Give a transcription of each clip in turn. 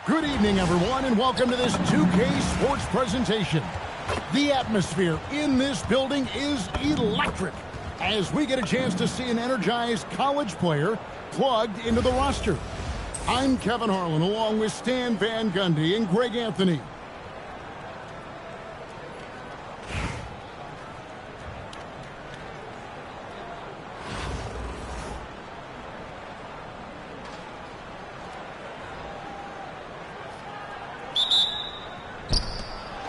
Good evening, everyone, and welcome to this 2K Sports presentation. The atmosphere in this building is electric as we get a chance to see an energized college player plugged into the roster. I'm Kevin Harlan, along with Stan Van Gundy and Greg Anthony.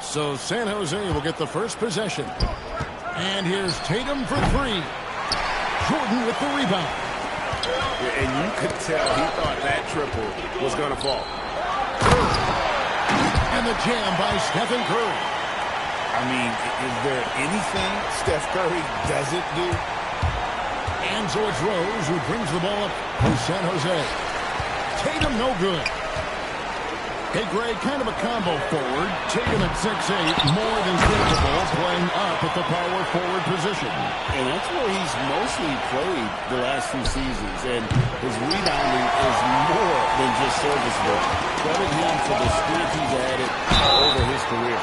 So San Jose will get the first possession. And here's Tatum for three. Jordan with the rebound. And you could tell he thought that triple was going to fall. And the jam by Stephen Curry. I mean, is there anything Steph Curry doesn't do? And so it's Rose who brings the ball up for San Jose. Tatum no good. Hey, Greg, kind of a combo forward. Tatum at 6'8", more than capable, playing up at the power forward position. And that's where he's mostly played the last few seasons. And his rebounding is more than just serviceable. Credit him for the speed he's added over his career.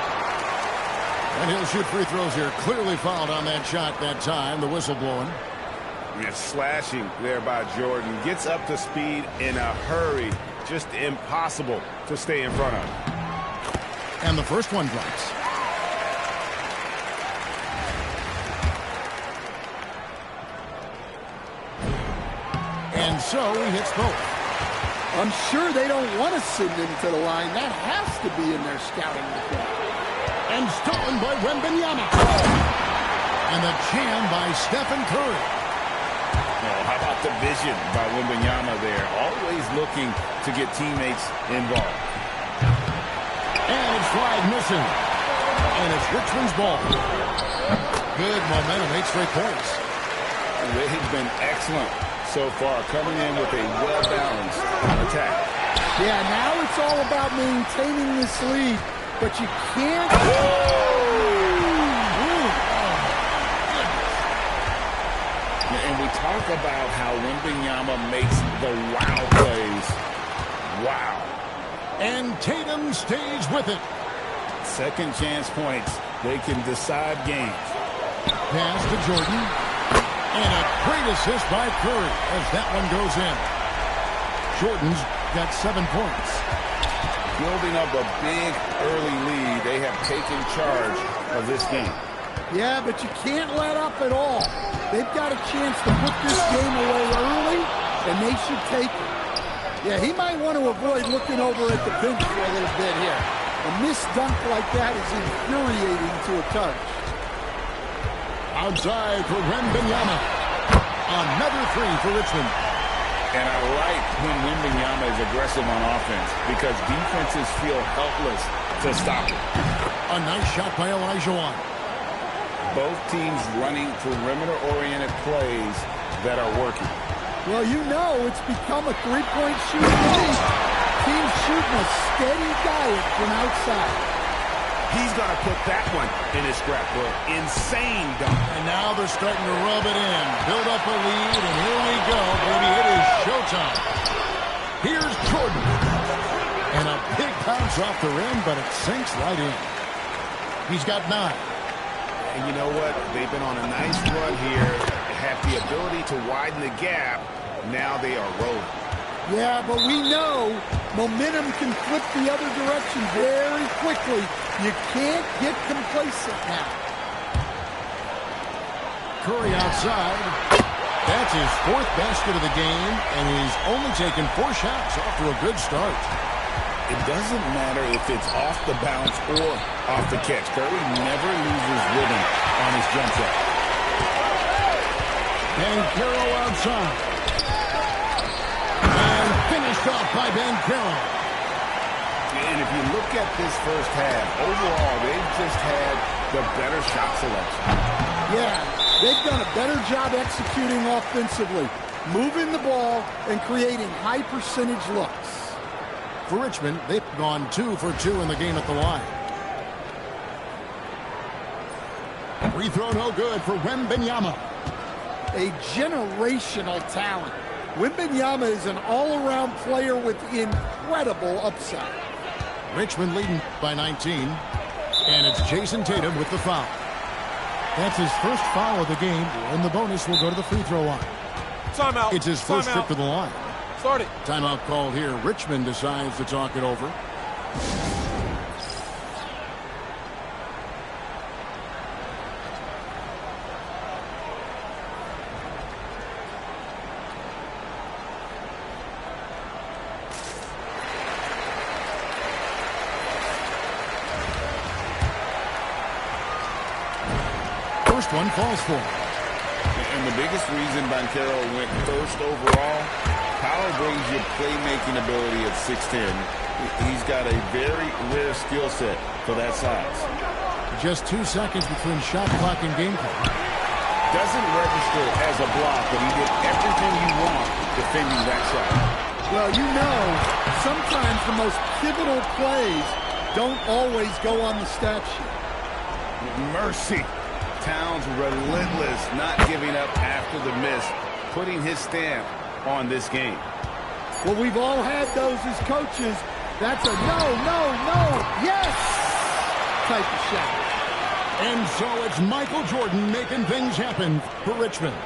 And he'll shoot free throws here. Clearly fouled on that shot that time. The whistle blowing. Yeah, slashing there by Jordan. Gets up to speed in a hurry. Just impossible to stay in front of. And the first one drops. And so he hits both. I'm sure they don't want to send him to the line. That has to be in their scouting report. And stolen by Wembanyama. And the jam by Stephen Curry. Oh, how about the vision by Wembanyama there? Always looking to get teammates involved. And it's flag missing. And it's Richmond's ball. Good momentum, 8 straight points. They've been excellent so far, coming in with a well-balanced attack. Yeah, now it's all about maintaining this lead, but you can't... And we talk about how Wembanyama makes the wow plays. Wow. And Tatum stays with it. Second chance points. They can decide games. Pass to Jordan. And a great assist by Curry as that one goes in. Jordan's got 7 points. Building up a big early lead. They have taken charge of this game. Yeah, but you can't let up at all. They've got a chance to put this game away early, and they should take it. Yeah, he might want to avoid looking over at the bench for a little bit here. A missed dunk like that is infuriating to a touch. Outside for Wembanyama. Another three for Richmond. And I like when Wembanyama is aggressive on offense because defenses feel helpless to stop him. A nice shot by Olajuwon. Both teams running perimeter-oriented plays that are working. Well, you know it's become a three-point shooting league. Teams shooting a steady diet from outside. He's going to put that one in his scrapbook. Insane dunk. And now they're starting to rub it in. Build up a lead, and here we go, baby. It is showtime. Here's Jordan. And a big bounce off the rim, but it sinks right in. He's got 9. And you know what? They've been on a nice run here. They have the ability to widen the gap. Now they are rolling. Yeah, but we know momentum can flip the other direction very quickly. You can't get complacent now. Curry outside. That's his 4th basket of the game, and he's only taken 4 shots off to a good start. It doesn't matter if it's off the bounce or off the catch. Curry never loses rhythm on his jump shot. And Carroll outside. And finished off by Carroll. And if you look at this first half, overall, they've just had the better shot selection. Yeah, they've done a better job executing offensively, moving the ball and creating high percentage looks. For Richmond, they've gone 2 for 2 in the game at the line. Free throw no good for Wembanyama. A generational talent. Wembanyama is an all-around player with incredible upside. Richmond leading by 19. And it's Jason Tatum with the foul. That's his first foul of the game, and the bonus will go to the free throw line. Timeout. It's his first trip to the line. Start it. Timeout called here. Richmond decides to talk it over. First one falls for him. And the biggest reason Banchero went first overall, power brings you playmaking ability at 6'10". He's got a very rare skill set for that size. Just 2 seconds between shot clock and game clock. Doesn't register as a block, but he did everything you want defending that shot. Well, you know, sometimes the most pivotal plays don't always go on the stat sheet. Mercy. Towns relentless, not giving up after the miss, putting his stamp on this game. Well, we've all had those as coaches. That's a no, yes type of shot. And so it's Michael Jordan making things happen for Richmond.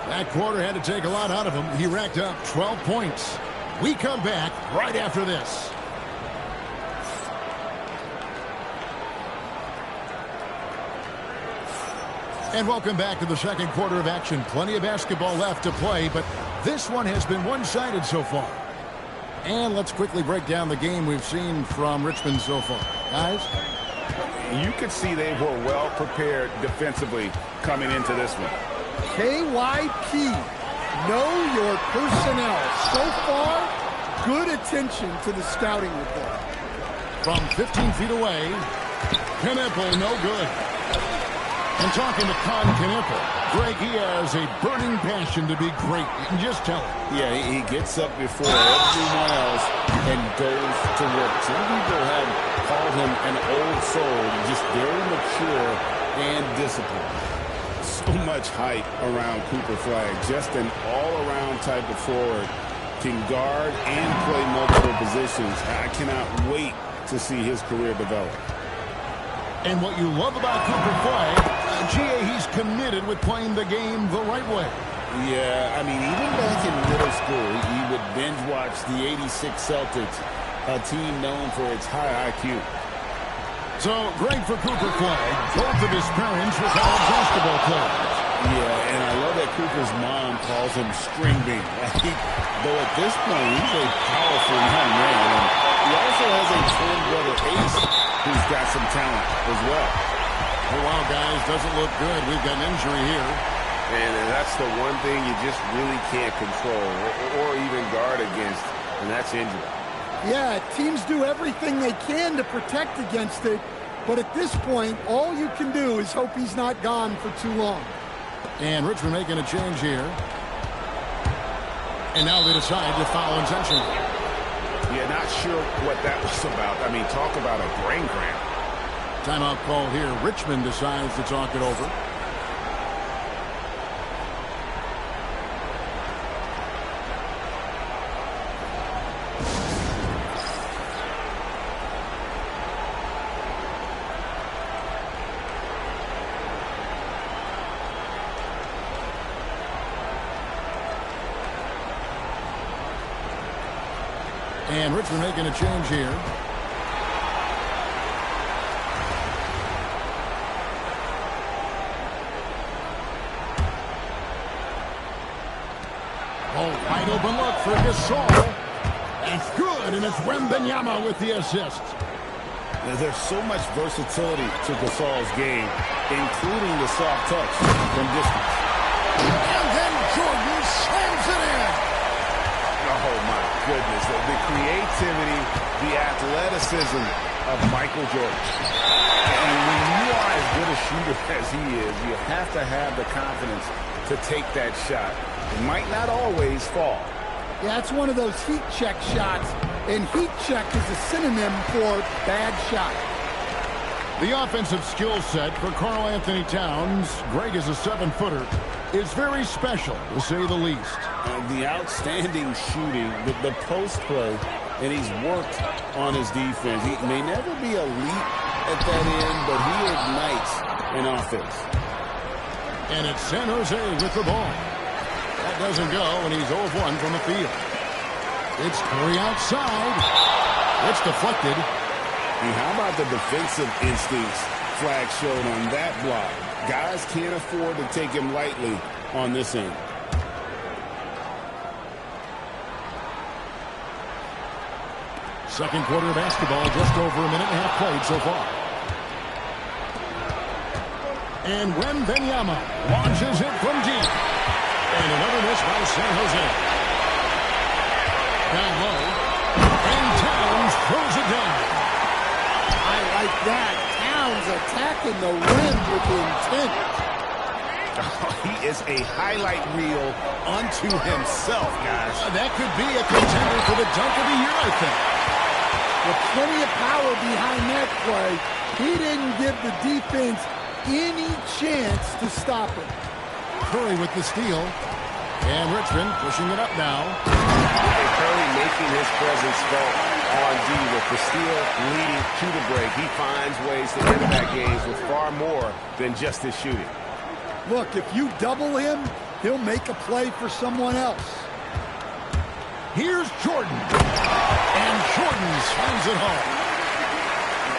That quarter had to take a lot out of him. He racked up 12 points. We come back right after this. And welcome back to the second quarter of action. Plenty of basketball left to play, but this one has been one-sided so far. And let's quickly break down the game we've seen from Richmond so far. Guys? You could see they were well prepared defensively coming into this one. KYP, know your personnel. So far, good attention to the scouting report. From 15 feet away, Kemple, no good. And talking to Con Kemple, Greg, he has a burning passion to be great. You can just tell it. Yeah, he gets up before everyone else and goes to work. Some people have called him an old soul, just very mature and disciplined. So much hype around Cooper Flag. Just an all-around type of forward. Can guard and play multiple positions. I cannot wait to see his career develop. And what you love about Cooper Flag, GA, he's committed with playing the game the right way. Yeah, I mean, even back in middle school, he would binge watch the '86 Celtics, a team known for its high IQ. So, great for Cooper Flag. Both of his parents were college basketball players. Yeah, and I love that Cooper's mom calls him String Bean. Though at this point, he's a powerful young man. And he also has a twin brother, Ace, who's got some talent as well. Oh, wow, guys, doesn't look good. We've got an injury here. And that's the one thing you just really can't control or even guard against, and that's injury. Yeah, teams do everything they can to protect against it, but at this point, all you can do is hope he's not gone for too long. And Richmond making a change here. And now they decide to foul intentionally. Yeah, not sure what that was about. I mean, talk about a brain cramp. Timeout call here. Richmond decides to talk it over. And Richmond making a change here. Oh, wide open look for Gasol. That's good, and it's Wembanyama with the assist. Now, there's so much versatility to Gasol's game, including the soft touch from distance. And then Jordan slams it in. Oh, my goodness. The creativity, the athleticism of Michael Jordan. And when you are as good a shooter as he is, you have to have the confidence to take that shot. It might not always fall. Yeah, it's one of those heat check shots, and heat check is a synonym for bad shot. The offensive skill set for Karl Anthony Towns. Greg is a 7-footer. is very special, to say the least. The outstanding shooting, the post play, and he's worked on his defense. He may never be elite at that end, but he ignites an offense. And it's San Jose with the ball. That doesn't go, and he's 0 of 1 from the field. It's Curry outside. It's deflected. And how about the defensive instincts Flag showed on that block? Guys can't afford to take him lightly on this end. Second quarter of basketball, just over a minute and a half played so far. And Wembanyama launches it from deep. And another miss by San Jose. Down low. And Towns throws it down. I like that. Towns attacking the rim with intent. Oh, he is a highlight reel unto himself, guys. That could be a contender for the dunk of the year, I think. With plenty of power behind that play, he didn't give the defense any chance to stop him. Curry with the steal. And Richmond pushing it up now. And Curry making his presence felt on D with the steal leading to the break. He finds ways to impact games with far more than just his shooting. Look, if you double him, he'll make a play for someone else. Here's Jordan. And Jordan slams it home.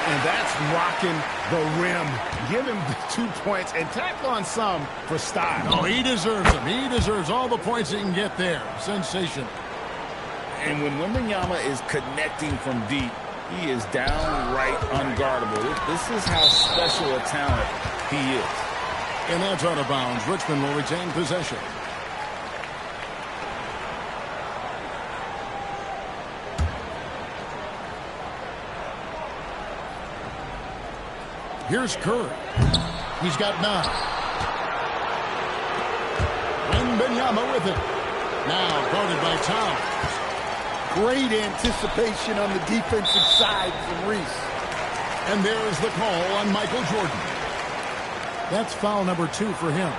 And that's rocking the rim. Give him the 2 points and tack on some for style. Oh, he deserves them. He deserves all the points he can get there. Sensation. And when Wembanyama is connecting from deep, he is downright unguardable. This is how special a talent he is. And that's out of bounds. Richmond will retain possession. Here's Curry. He's got 9. Wembanyama with it. Now guarded by Towns. Great anticipation on the defensive side from Reese. And there's the call on Michael Jordan. That's foul number 2 for him.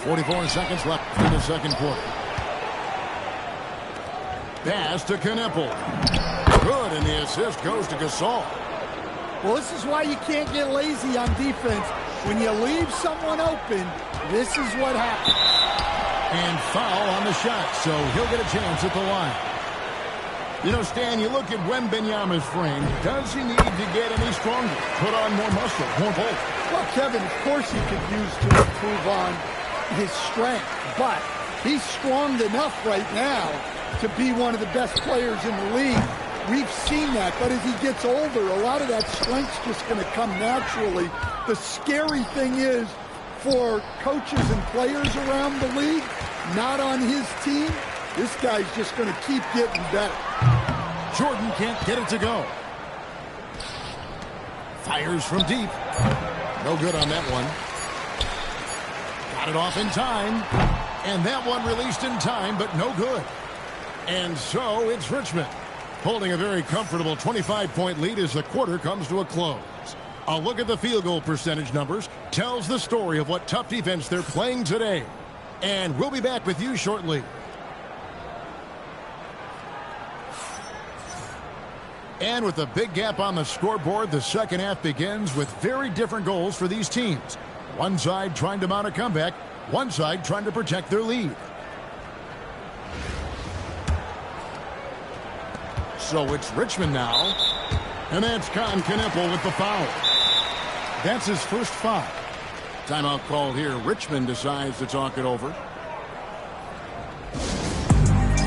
.44 seconds left in the second quarter. Pass to Kneppel. Good, and the assist goes to Gasol. Well, this is why you can't get lazy on defense. When you leave someone open, this is what happens. And foul on the shot, so he'll get a chance at the line. You know, Stan, you look at Wembanyama's frame. Does he need to get any stronger? Put on more muscle, more bulk? Well, Kevin, of course he could use to improve on his strength, but he's strong enough right now to be one of the best players in the league. We've seen that, but as he gets older, a lot of that strength's just going to come naturally. The scary thing is, for coaches and players around the league, not on his team, this guy's just going to keep getting better. Jordan can't get it to go. Fires from deep. No good on that one. Got it off in time. And that one released in time, but no good. And so it's Richmond holding a very comfortable 25-point lead as the quarter comes to a close. A look at the field goal percentage numbers tells the story of what tough defense they're playing today. And we'll be back with you shortly. And with a big gap on the scoreboard, the second half begins with very different goals for these teams. One side trying to mount a comeback, one side trying to protect their lead. So it's Richmond now. And that's Kneppel with the foul. That's his first foul. Timeout called here. Richmond decides to talk it over.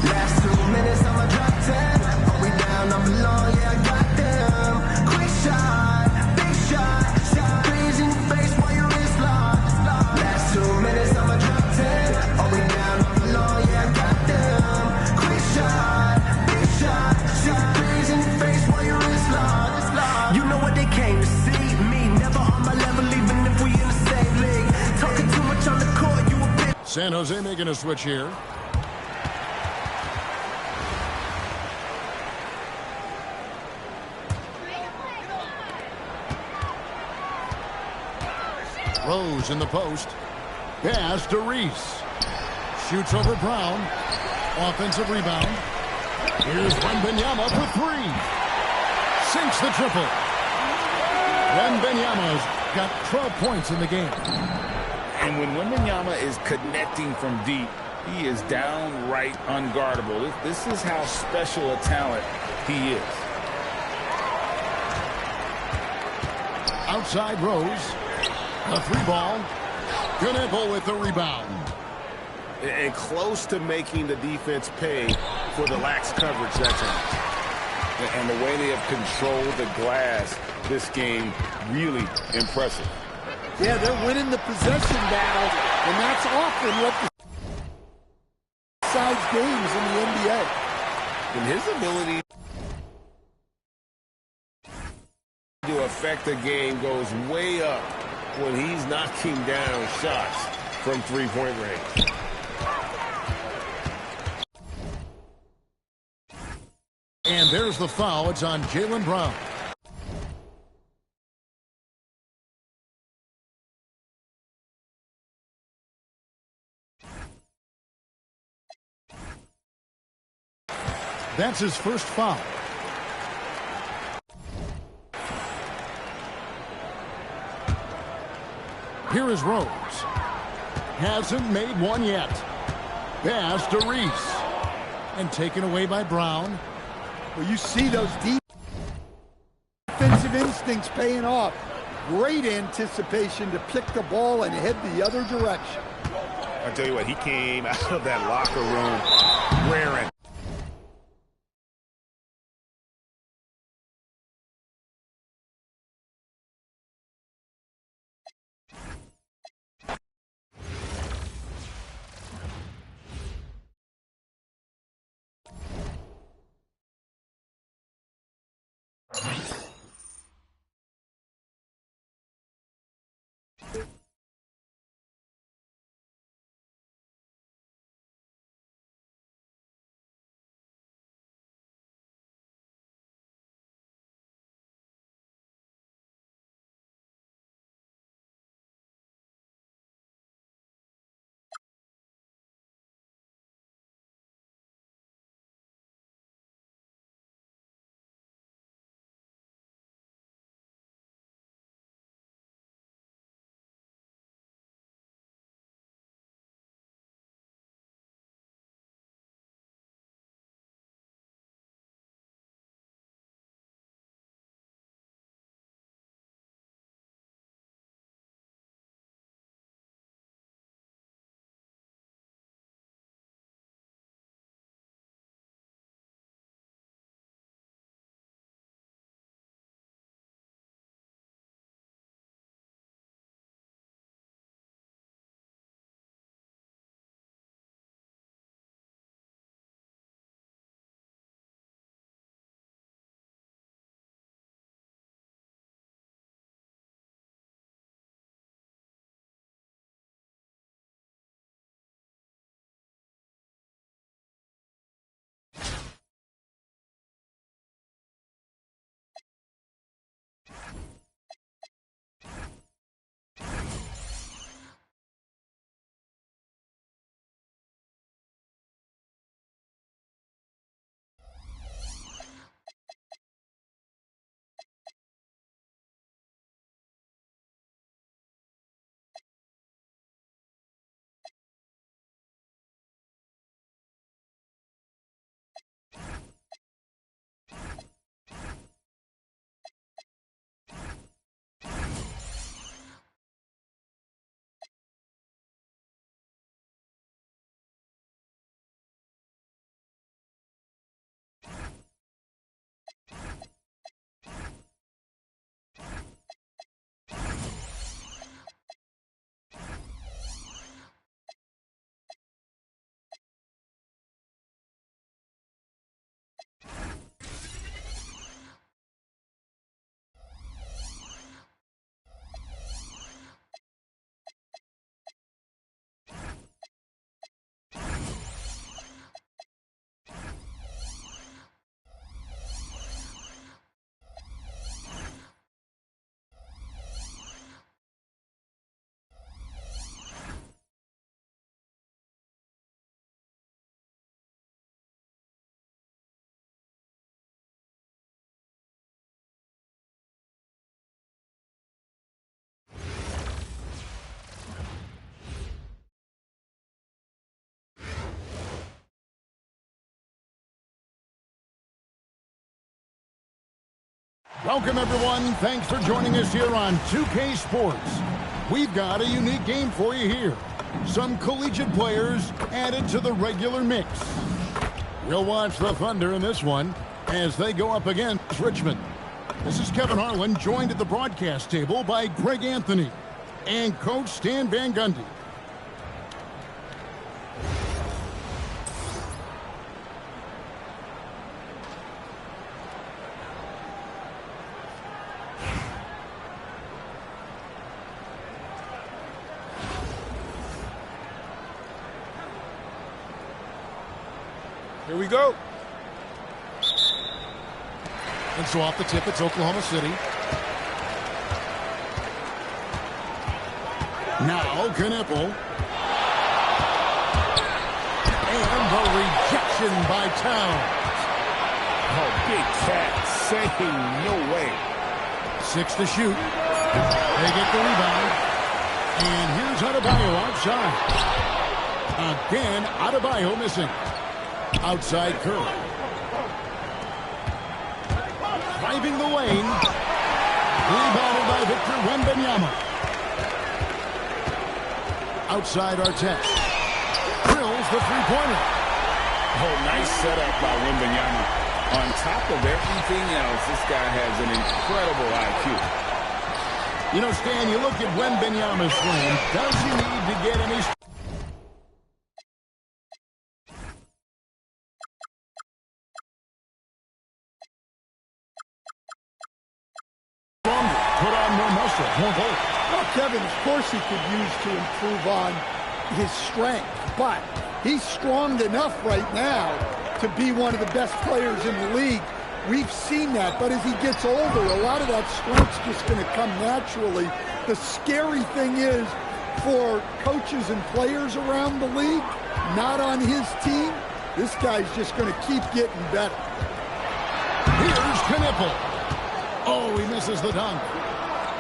Last 2 minutes, I'm a drop 10. Are we down, I'm alone, yeah, I got them. Quick shot, big shot, breeze in your face while your wrist locked. Last 2 minutes, I'm a drop 10. Are we down, I'm alone, yeah, I got them. Quick shot, big shot, breeze in your face while your wrist locked. You know what they came to see, me, never on my level, even if we in the same league. Talking too much on the court, you a bitch. San Jose making a switch here. Rose in the post. Pass to Reese. Shoots over Brown. Offensive rebound. Here's Wembanyama for three. Sinks the triple. Wembanyama's got 12 points in the game. And when Wembanyama is connecting from deep, he is downright unguardable. This is how special a talent he is. Outside Rose. A three ball. Gunnible with the rebound. And close to making the defense pay for the lax coverage that time. And the way they have controlled the glass this game, really impressive. Yeah, they're winning the possession battle, and that's often what decides games in the NBA. And his ability to affect the game goes way up when he's knocking down shots from three-point range. And there's the foul. It's on Jaylen Brown. That's his first foul. Here is Rose. Hasn't made one yet. Pass to Reese. And taken away by Brown. Well, you see those defensive instincts paying off. Great anticipation to pick the ball and head the other direction. I tell you what, he came out of that locker room raring. Welcome, everyone. Thanks for joining us here on 2K Sports. We've got a unique game for you here. Some collegiate players added to the regular mix. We'll watch the Thunder in this one as they go up against Richmond. This is Kevin Harlan, joined at the broadcast table by Greg Anthony and Coach Stan Van Gundy. Here we go. And so off the tip, it's Oklahoma City. Now, Knipple. And the rejection by Towns. Oh, big cat saying no way. 6 to shoot. They get the rebound. And here's Adebayo outside. Again, Adebayo missing. Outside Curry. Driving the lane. Rebounded by Victor Wembanyama. Outside Artest. Drills the three-pointer. Oh, nice setup by Wembanyama. On top of everything else, this guy has an incredible IQ. You know, Stan, you look at Wembanyama's frame. Does he need to get any stronger? Put on more muscle, more bulk. Well, Kevin, of course he could use to improve on his strength, but he's strong enough right now to be one of the best players in the league. We've seen that, but as he gets older, a lot of that strength's just going to come naturally. The scary thing is, for coaches and players around the league, not on his team, this guy's just going to keep getting better. Here's Knipple. Oh, he misses the dunk.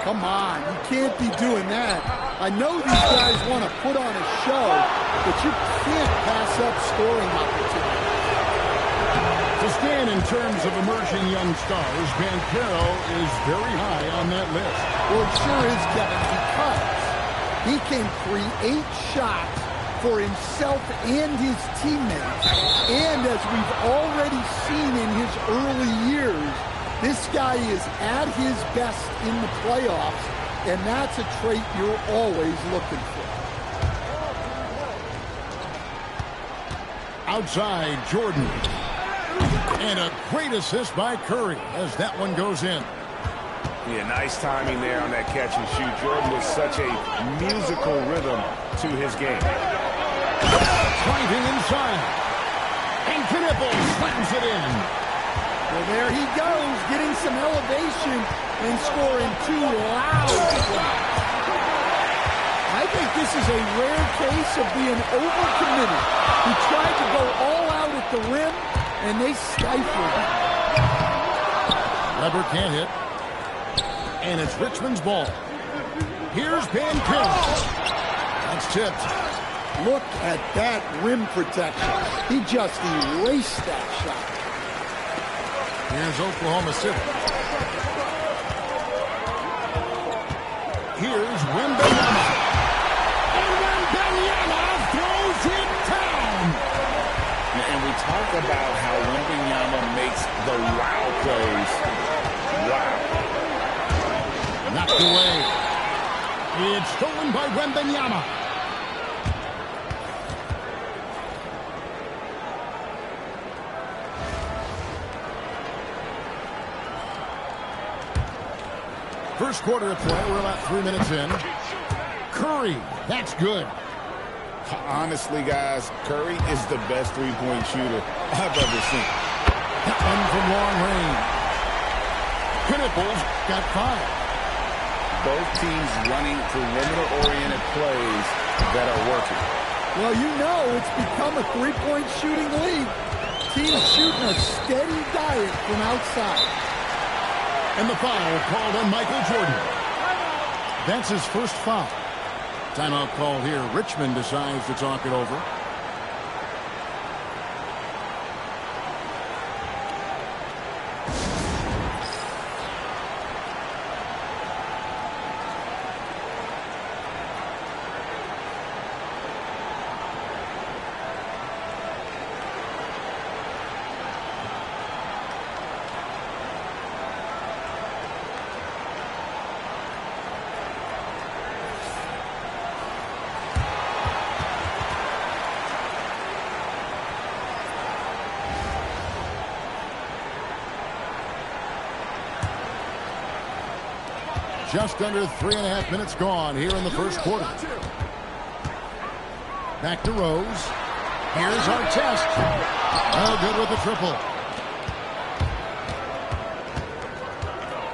Come on, you can't be doing that. I know these guys want to put on a show, but you can't pass up scoring opportunities. To stand in terms of emerging young stars, Banchero is very high on that list. Well, it sure is, Kevin, because he can create shots for himself and his teammates. And as we've already seen in his early years, this guy is at his best in the playoffs, and that's a trait you're always looking for. Outside, Jordan. And a great assist by Curry as that one goes in. Yeah, nice timing there on that catch and shoot. Jordan with such a musical rhythm to his game. Driving inside. And Knipple slams it in. Well, there he goes, getting some elevation and scoring 2 loud shots. I think this is a rare case of being overcommitted. He tried to go all out at the rim, and they stifled him. Lever can't hit. And it's Richmond's ball. Here's Banchero. That's tipped. Look at that rim protection. He just erased that shot. Here's Oklahoma City. Here's Wembanyama. And Wembanyama throws it down. And we talk about how Wembanyama makes the wow plays. Wow. Knocked away. It's stolen by Wembanyama. First quarter of play, we're about 3 minutes in. Curry, that's good. Honestly, guys, Curry is the best three-point shooter I've ever seen. That one from long range. Knipple's got 5. Both teams running perimeter-oriented plays that are working. Well, you know it's become a three-point shooting league. Teams shooting a steady diet from outside. And the foul called on Michael Jordan. That's his first foul. Timeout call here. Richmond decides to talk it over. Just under 3.5 minutes gone here in the first quarter. Back to Rose. Here's Artest. Oh, good with the triple.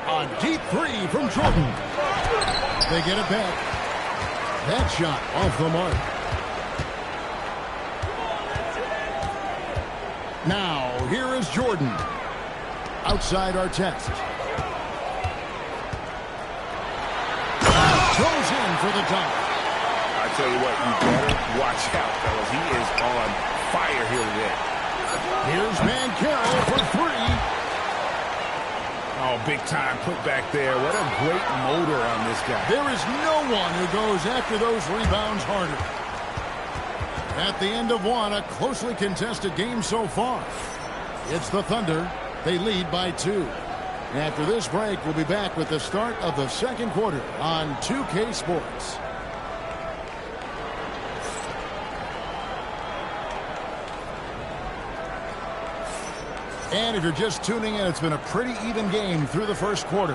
A deep three from Jordan. They get it back. That shot off the mark. Now, here is Jordan. Outside Artest. Throws in for the dunk. I tell you what, you better watch out, fellas. He is on fire here today. Here's Banchero for three. Oh, big time put back there. What a great motor on this guy. There is no one who goes after those rebounds harder. At the end of one, a closely contested game so far. It's the Thunder. They lead by 2. After this break, we'll be back with the start of the second quarter on 2K Sports. And if you're just tuning in, it's been a pretty even game through the first quarter.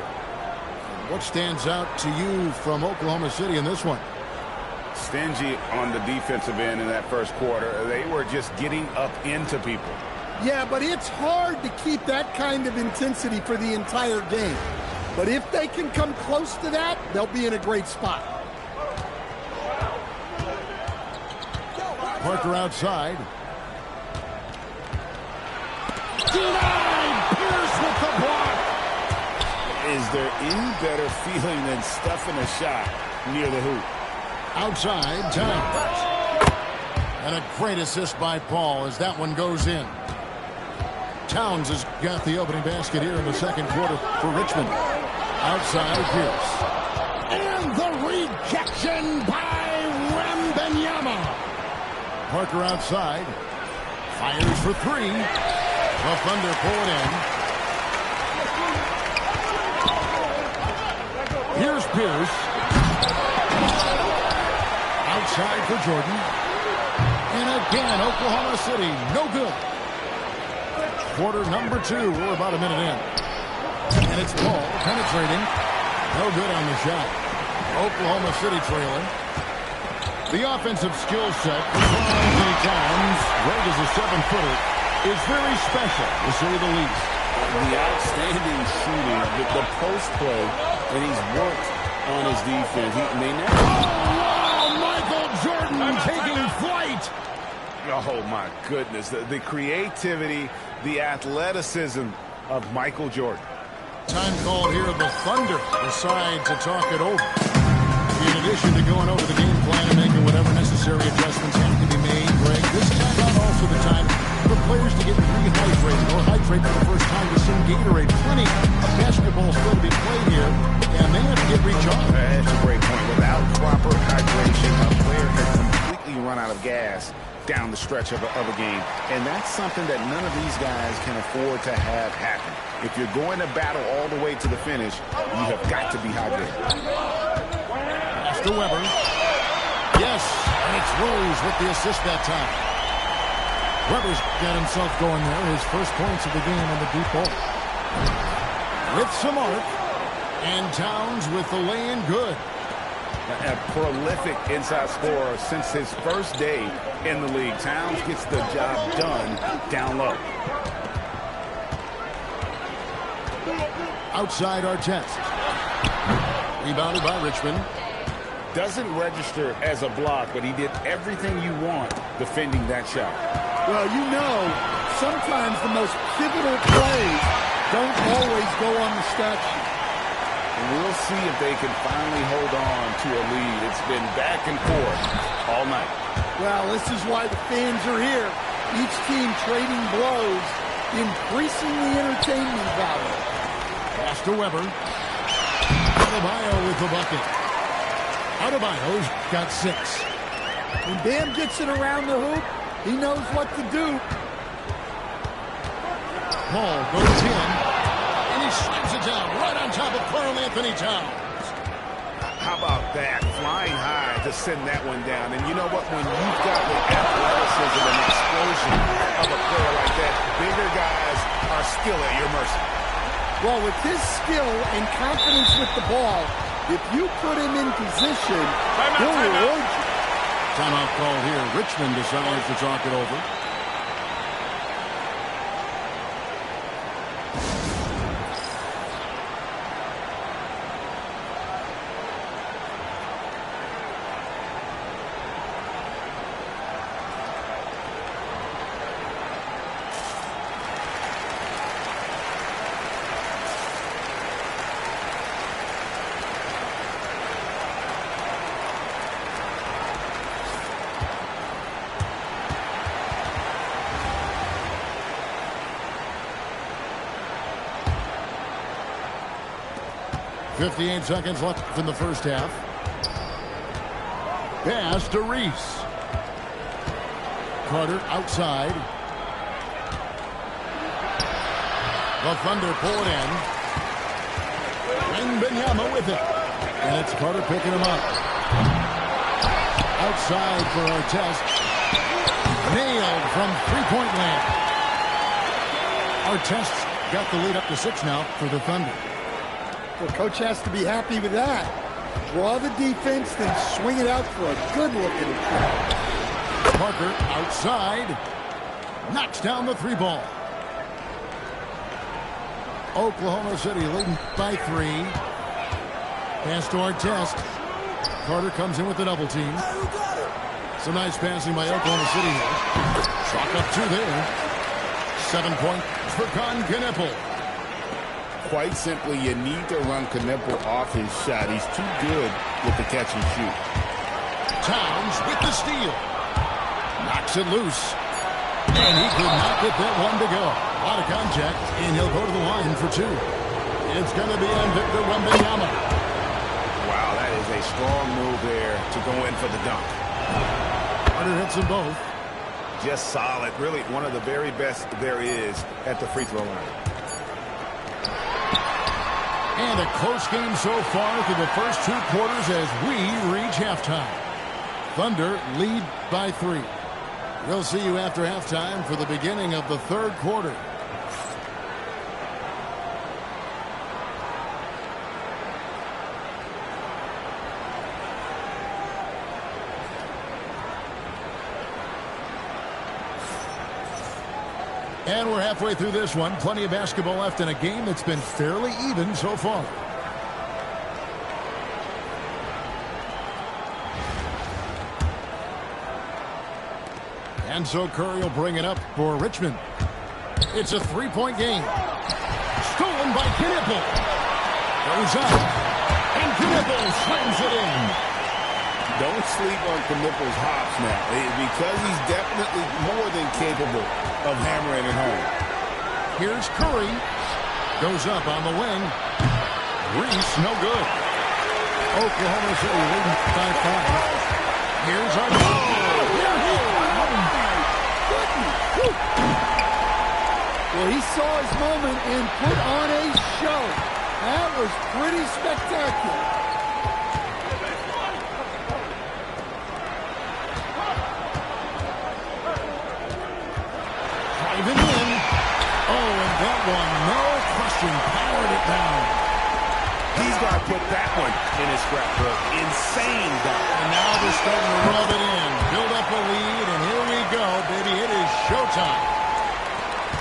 What stands out to you from Oklahoma City in this one? Stingy on the defensive end in that first quarter. They were just getting up into people. Yeah, but it's hard to keep that kind of intensity for the entire game. But if they can come close to that, they'll be in a great spot. Parker outside. Denied! Pierce with the block! Is there any better feeling than stuffing a shot near the hoop? Outside, Towns. And a great assist by Paul as that one goes in. Towns has got the opening basket here in the second quarter for Richmond. Outside, Pierce. And the rejection by Wembanyama. Parker outside. Fires for three. The Thunder pull it in. Here's Pierce. Outside for Jordan. And again, Oklahoma City, no good. Quarter number 2. We're about a minute in. And it's Paul penetrating. No good on the shot. Oklahoma City trailing. The offensive skill set for Anthony Towns, great as a 7-footer, is very special, to say the least. The outstanding shooting, the post play, and he's worked on his defense. He may not. Oh, Michael Jordan taking flight. Oh, my goodness. The creativity, the athleticism of Michael Jordan. Time called here. The Thunder decide to talk it over. In addition to going over the game plan and making whatever necessary adjustments have to be made, Greg, this time out also the time for players to get rehydrated or hydrate for the first time with some Gatorade. Plenty of basketball still to be played here, and they have to get recharged. That's a great point. Without proper hydration, a player can completely run out of gas down the stretch of a game. And that's something that none of these guys can afford to have happen. If you're going to battle all the way to the finish, you have got to be hydrated. Pass to Weber. Yes, and it's Rose with the assist that time. Weber's got himself going there. His first points of the game on the deep ball. With some arc. And Towns with the lay-in good. A prolific inside scorer since his first day in the league. Towns gets the job done down low. Outside Artest. Rebounded by Richmond. Doesn't register as a block, but he did everything you want defending that shot. Well, you know, sometimes the most pivotal plays don't always go on the stat sheet. We'll see if they can finally hold on to a lead. It's been back and forth all night. Well, this is why the fans are here. Each team trading blows, increasing the entertainment value. Pass to Weber. Adebayo with the bucket. Adebayo's got 6. When Bam gets it around the hoop, he knows what to do. Paul goes in, and he slams it down right on top of Karl Anthony Towns. How about that? Flying high to send that one down. And you know what? When you've got the athleticism and explosion of a player like that, bigger guys are still at your mercy. Well, with his skill and confidence with the ball, If you put him in position, he'll reward you. Timeout call here. Richmond decides to talk it over. .58 seconds left in the first half. Pass to Reese. Carter outside. The Thunder pull it in. And Benyama with it. And it's Carter picking him up. Outside for Artest. Nailed from three-point land. Artest got the lead up to 6 now for the Thunder. Well, coach has to be happy with that. Draw the defense, then swing it out for a good-looking play. Parker outside. Knocks down the three ball. Oklahoma City leading by 3. Pass to Artest. Carter comes in with the double team. Some nice passing by Oklahoma City here. Chalk up 2 there. 7 points for Con Knippel. Quite simply, you need to run Knippel off his shot. He's too good with the catch and shoot. Towns with the steal. Knocks it loose. And he could not get that one to go. A lot of contact, and he'll go to the line for 2. It's going to be on Victor Wembanyama. Wow, that is a strong move there to go in for the dunk. Carter hits them both. Just solid. Really one of the very best there is at the free throw line. And a close game so far through the first 2 quarters as we reach halftime. Thunder lead by 3. We'll see you after halftime for the beginning of the 3rd quarter. And we're halfway through this one. Plenty of basketball left in a game that's been fairly even so far. And so Curry will bring it up for Richmond. It's a 3-point game. Stolen by Knippel. Goes up. And Knippel slams it in. Don't sleep on Knippel's hops now, because he's definitely more than capable of hammering it home. Here's Curry. Goes up on the wing. Reese, no good. Oklahoma City leading by 5. Here's our Well, he saw his moment and put on a show. That was pretty spectacular. Driving in. Oh, and that one, no question, powered it down. He's got to put that one in his scrapbook. Insane dunk. And now they're starting to rub it in. Build up a lead, and here we go, baby. It is showtime.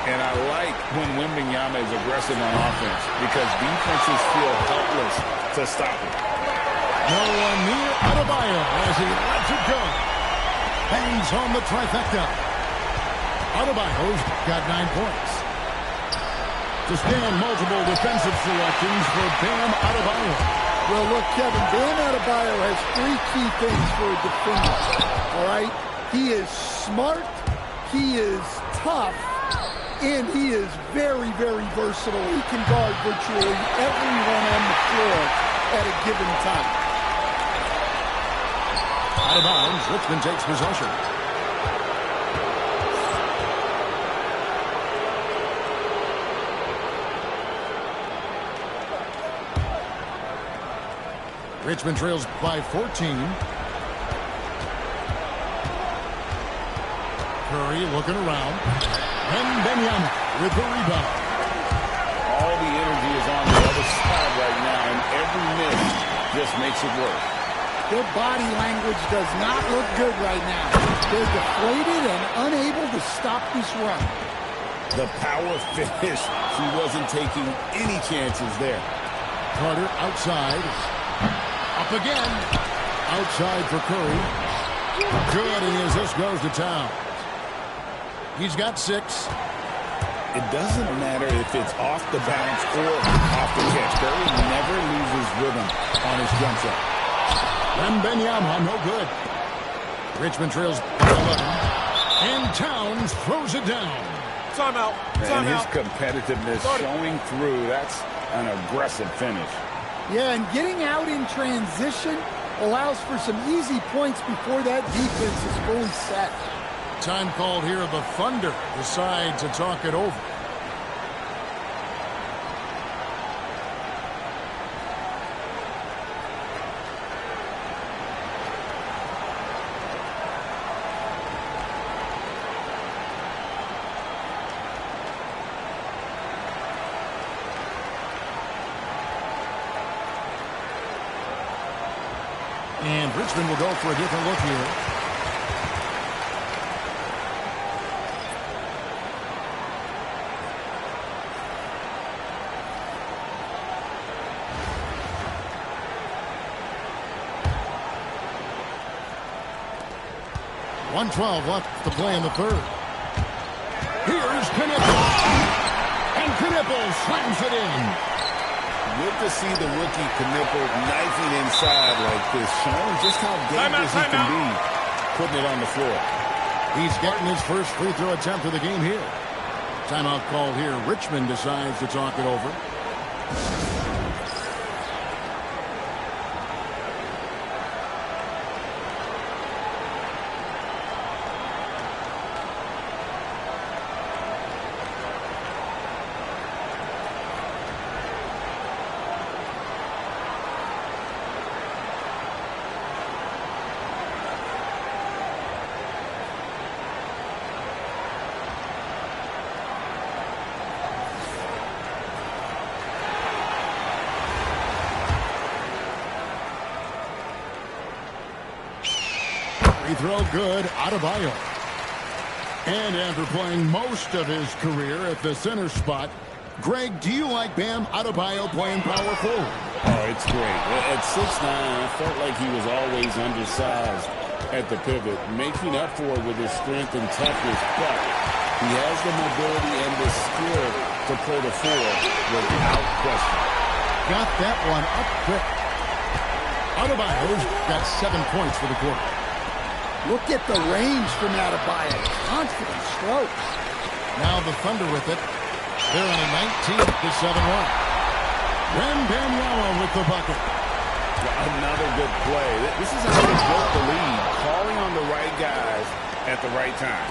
And I like when Wembanyama is aggressive on offense because defenses feel helpless to stop him. No one near Adebayo as he lets it go. Bangs home the trifecta. Adebayo's got 9 points. To stand multiple defensive selections for Bam Adebayo. Well, look, Kevin, Bam Adebayo has 3 key things for a defender. All right? He is smart, he is tough, and he is very, very versatile. He can guard virtually everyone on the floor at a given time. Out of bounds, Richmond takes possession. Richmond trails by 14. Curry looking around. Wembanyama with the rebound. All the energy is on the other side right now, and every miss just makes it worse. Their body language does not look good right now. They're deflated and unable to stop this run. The power finish. She wasn't taking any chances there. Carter outside. Up again. Outside for Curry. Good, and as this goes to Towns. He's got 6. It doesn't matter if it's off the bounce or off the catch. Curry never loses rhythm on his jump shot. Wembanyama, no good. Richmond trails by 11. And Towns throws it down. Timeout. And his competitiveness showing through. That's an aggressive finish. Yeah, and getting out in transition allows for some easy points before that defense is fully set. Time called here. The Thunder decide to talk it over. And Richmond will go for a different look here. .112 left to play in the third. Here's Knippel. And Knippel slams it in. Good to see the rookie Knippel knifing inside like this, showing just how dangerous he can be, putting it on the floor. He's getting his first free throw attempt of the game here. Timeout called here. Richmond decides to talk it over. Free throw good, Adebayo. And after playing most of his career at the center spot, Greg, do you like Bam Adebayo playing power forward? Oh, it's great. At 6'9", I felt like he was always undersized at the pivot, making up for it with his strength and toughness, but he has the mobility and the skill to play the four without question. Got that one up quick. Adebayo's got 7 points for the quarter. Look at the range from Adebayo. Confident strokes. Now the Thunder with it. They're on a 19-7 run. Wembanyama with the bucket. Another good play. This is how they built the lead, calling on the right guys at the right time.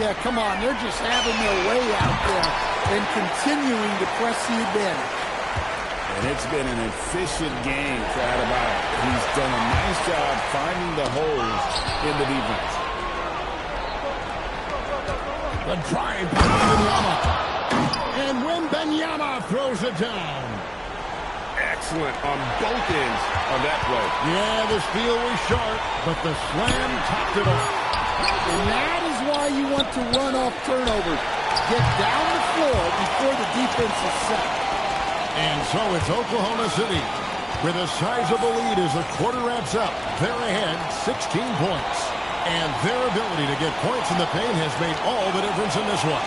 Yeah, come on. They're just having their way out there and continuing to press the advantage. And it's been an efficient game for Adebayo. He's done a nice job finding the holes in the defense. The drive by Wembanyama. And Wembanyama throws it down. Excellent on both ends of that play. Yeah, the steal was sharp, but the slam topped it off. And that is why you want to run off turnovers. Get down the floor before the defense is set. And so it's Oklahoma City with a sizable lead as the quarter wraps up. They're ahead 16 points. And their ability to get points in the paint has made all the difference in this one.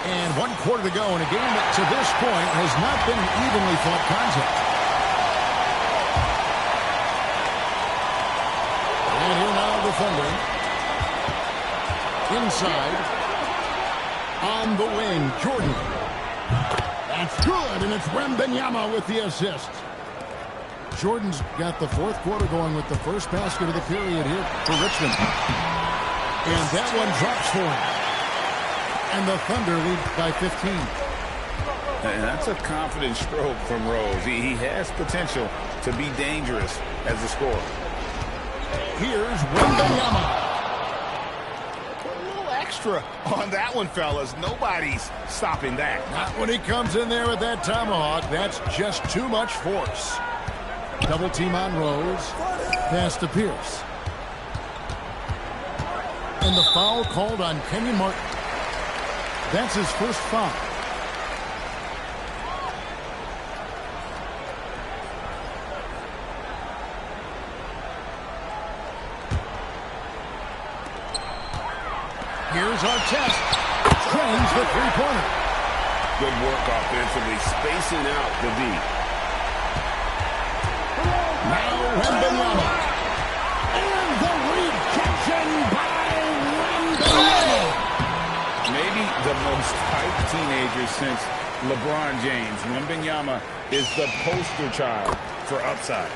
And 1 quarter to go in a game that to this point has not been an evenly fought contest. And here now the Thunder. Inside, on the wing, Jordan. That's good, and it's Wembanyama with the assist. Jordan's got the 4th quarter going with the first basket of the period here for Richmond. And that one drops for him. And the Thunder lead by 15. And that's a confident stroke from Rose. He has potential to be dangerous as a scorer. Here's Wembanyama. extra on that one, fellas. Nobody's stopping that. Not when he comes in there with that tomahawk. That's just too much force. Double team on Rose. Pass to Pierce. And the foul called on Kenyon Martin. That's his first foul. Here's Artest. Trains the three-pointer. Good work offensively, spacing out the D. Now Wembanyama. And the rejection by Wembanyama. Maybe the most hyped teenager since LeBron James. Wembanyama is the poster child for upside.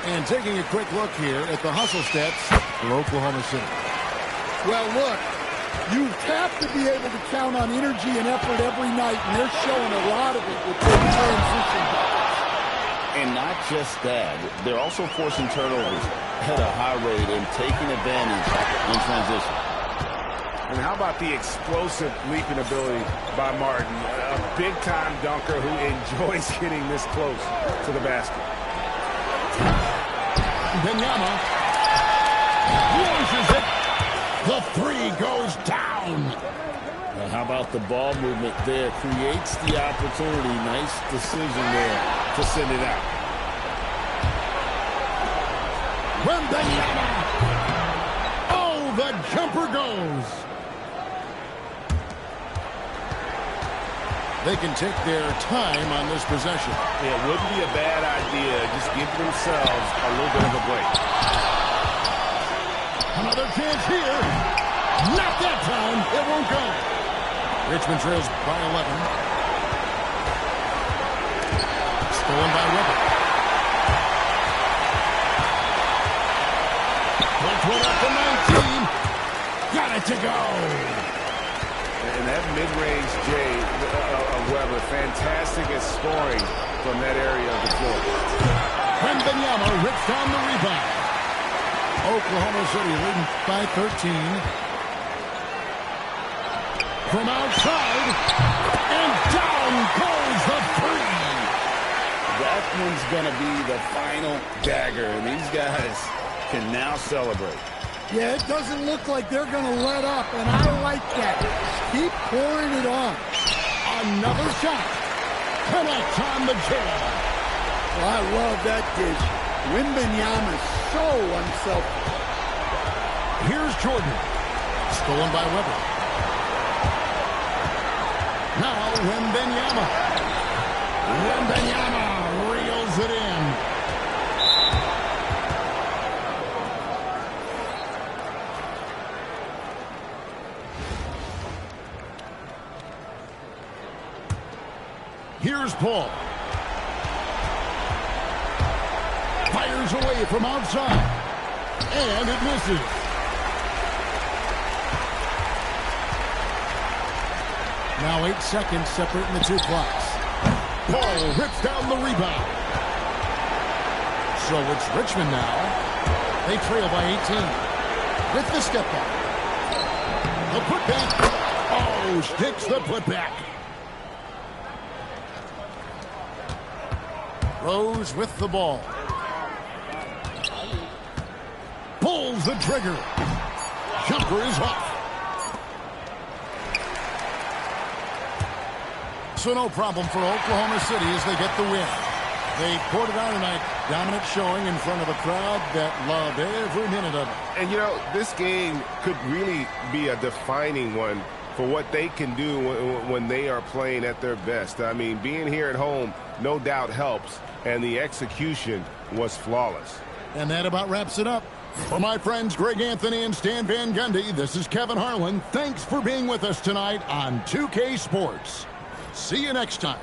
And taking a quick look here at the hustle stats for Oklahoma City. Well, look, you have to be able to count on energy and effort every night, and they're showing a lot of it with their transition buckets. And not just that, they're also forcing turnovers at a high rate and taking advantage in transition. And how about the explosive leaping ability by Martin? A big-time dunker who enjoys getting this close to the basket. Wembanyama launches it. The three goes down. Now, how about the ball movement there? Creates the opportunity. Nice decision there to send it out. Wembanyama. Oh, the jumper goes. They can take their time on this possession. Yeah, it wouldn't be a bad idea. Just give themselves a little bit of a break. Another chance here. Not that time. It won't go. Richmond trails by 11. Stolen by Weber. Puts one up to 19. Got it to go. And that mid-range J of Weber, fantastic at scoring from that area of the floor. Wembanyama rips down the rebound. Oklahoma City leading by 13. From outside, and down goes the three. That one's going to be the final dagger, and these guys can now celebrate. Yeah, it doesn't look like they're going to let up, and I like that. Keep pouring it on. Another shot. Connects on the jam. Well, I love that dish. Wembanyama is so unselfish. Here's Jordan. Stolen by Weber. Now Wembanyama. Wembanyama reels it in. Here's Paul. Fires away from outside. And it misses. Now 8 seconds separating the two clocks. Paul rips down the rebound. So it's Richmond now. They trail by 18. With the step back. The putback. Oh, sticks the putback. Rose with the ball. Pulls the trigger. Jumper is off. So no problem for Oklahoma City as they get the win. They poured it on tonight. Dominant showing in front of a crowd that loved every minute of it. And, you know, this game could really be a defining one for what they can do when they are playing at their best. I mean, being here at home no doubt helps, and the execution was flawless. And that about wraps it up. For my friends Greg Anthony and Stan Van Gundy, this is Kevin Harlan. Thanks for being with us tonight on 2K Sports. See you next time.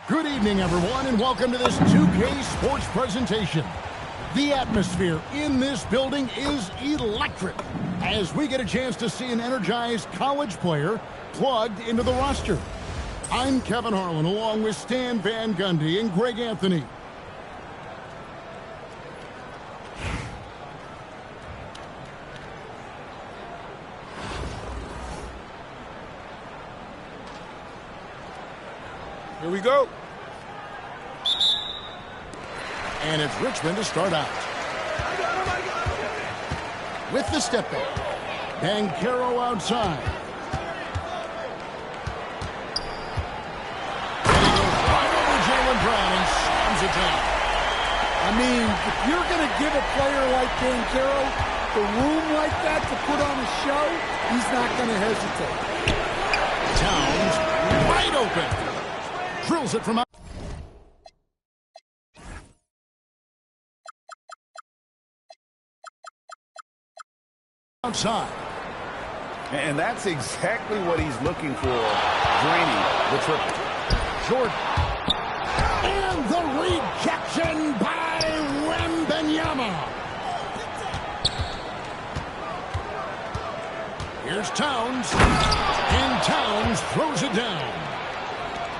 Good evening, everyone, and welcome to this 2K Sports presentation. The atmosphere in this building is electric as we get a chance to see an energized college player plugged into the roster. I'm Kevin Harlan, along with Stan Van Gundy and Greg Anthony. Here we go. And it's Richmond to start out. With the step back. Banchero outside. And he goes right over Jaylen Brown and slams it down. I mean, if you're going to give a player like Banchero the room like that to put on a show, he's not going to hesitate. Towns wide open. Drills it from outside. And that's exactly what he's looking for, draining the triple. Jordan. And the rejection by Wembanyama. Here's Towns. And Towns throws it down.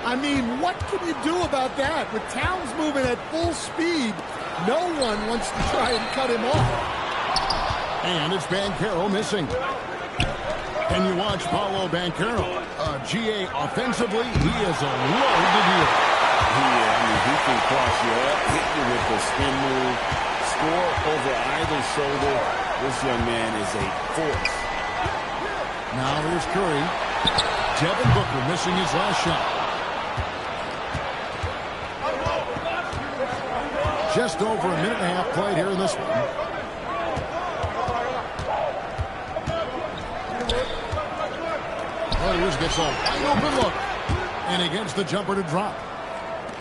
I mean, what can you do about that? With Towns moving at full speed, no one wants to try and cut him off. And it's Banchero missing. Can you watch Paolo Banchero? GA offensively, he is a load to deal. He can cross you up, hit you with the spin move, score over either shoulder. This young man is a force. Now here's Curry. Devin Booker missing his last shot. Just over a minute and a half played here in this one. Badnewz gets a wide open look. And he gets the jumper to drop.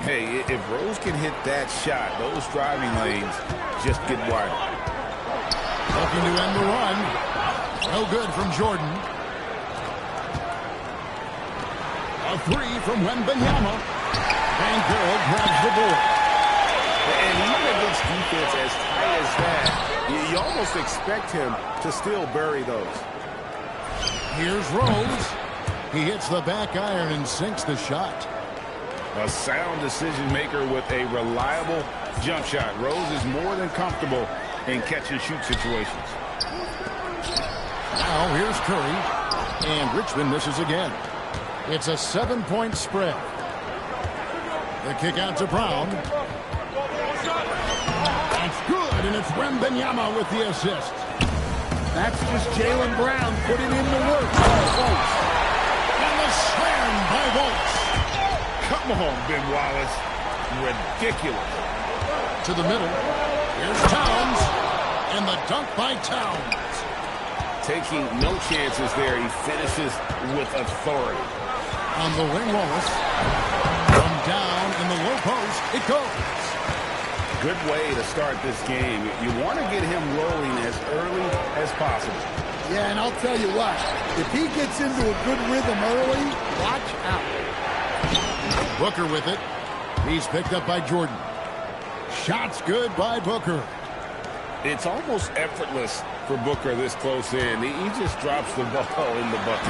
Hey, if Rose can hit that shot, those driving lanes just get wider. Looking to end the run. No good from Jordan. A three from Wembanyama. Banchero grabs the board. And even against defense as tight as that, you almost expect him to still bury those. Here's Rose. He hits the back iron and sinks the shot. A sound decision maker with a reliable jump shot. Rose is more than comfortable in catch-and-shoot situations. Now here's Curry. And Richmond misses again. It's a 7-point spread. The kick out to Brown. That's good, and it's Wembanyama with the assist. That's just Jaylen Brown putting in the work. And the slam by Ballahz. Come on, Ben Wallace. Ridiculous. To the middle. Here's Towns. And the dunk by Towns. Taking no chances there. He finishes with authority. On the wing, Wallace. From down in the low post, it goes. Good way to start this game. You want to get him rolling as early as possible. Yeah, and I'll tell you what. If he gets into a good rhythm early, watch out. Booker with it. He's picked up by Jordan. Shots good by Booker. It's almost effortless for Booker this close in. He just drops the ball in the bucket.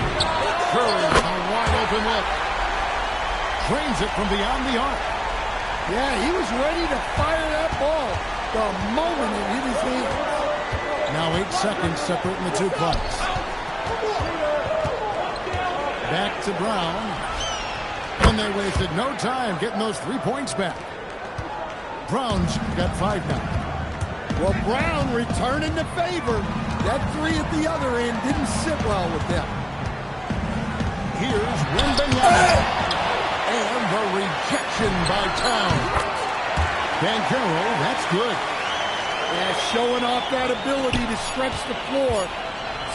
Curry, a wide open look. Drains it from beyond the arc. Yeah, he was ready to fire that ball the moment it hit his hands. Now 8 seconds separating the two clocks. Back to Brown. And they wasted no time getting those 3 points back. Brown's got 5 now. Well, Brown returning the favor. That three at the other end didn't sit well with them. Here's Wembanyama. And the rejection by Towns. Banchero, that's good. Yeah, showing off that ability to stretch the floor.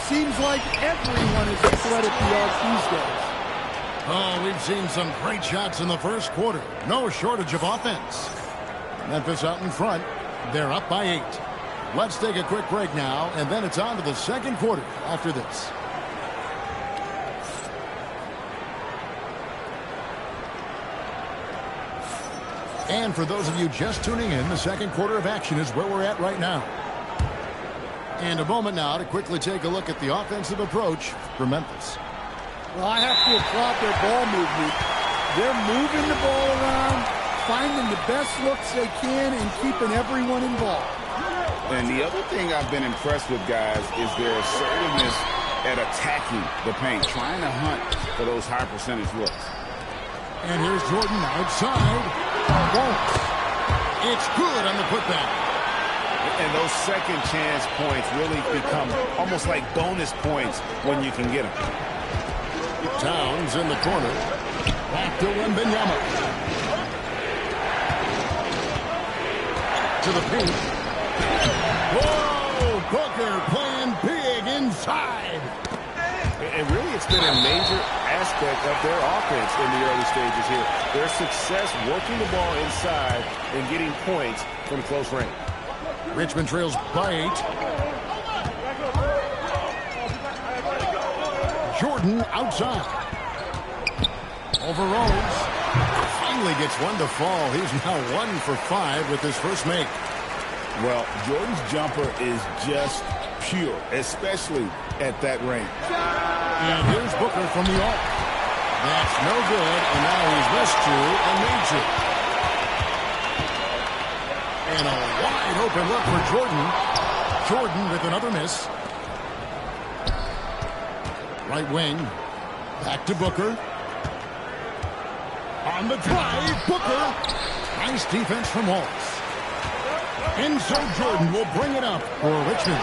Seems like everyone is a threat at the arc these days. Oh, we've seen some great shots in the first quarter. No shortage of offense. Memphis out in front. They're up by 8. Let's take a quick break now, and then it's on to the second quarter after this. And for those of you just tuning in, the second quarter of action is where we're at right now. And a moment now to quickly take a look at the offensive approach for Memphis. Well, I have to applaud their ball movement. They're moving the ball around, finding the best looks they can, and keeping everyone involved. And the other thing I've been impressed with, guys, is their assertiveness at attacking the paint, trying to hunt for those high percentage looks. And here's Jordan outside. Won't. It's good on the putback. And those second chance points really become almost like bonus points when you can get them. Towns in the corner. Back to Wembanyama. To the paint. Whoa! Booker playing big inside. And really, it's been a major aspect of their offense in the early stages here. Their success working the ball inside and getting points from close range. Richmond trails by 8. Jordan outside. Over Rose. Finally gets one to fall. He's now 1 for 5 with his first make. Well, Jordan's jumper is just pure, especially at that range. And here's Booker from the arc. That's no good, and now he's missed 2 and made 2. And a wide open look for Jordan. Jordan with another miss. Right wing. Back to Booker. On the drive, Booker. Nice defense from Wallace. And so Jordan will bring it up for Richmond.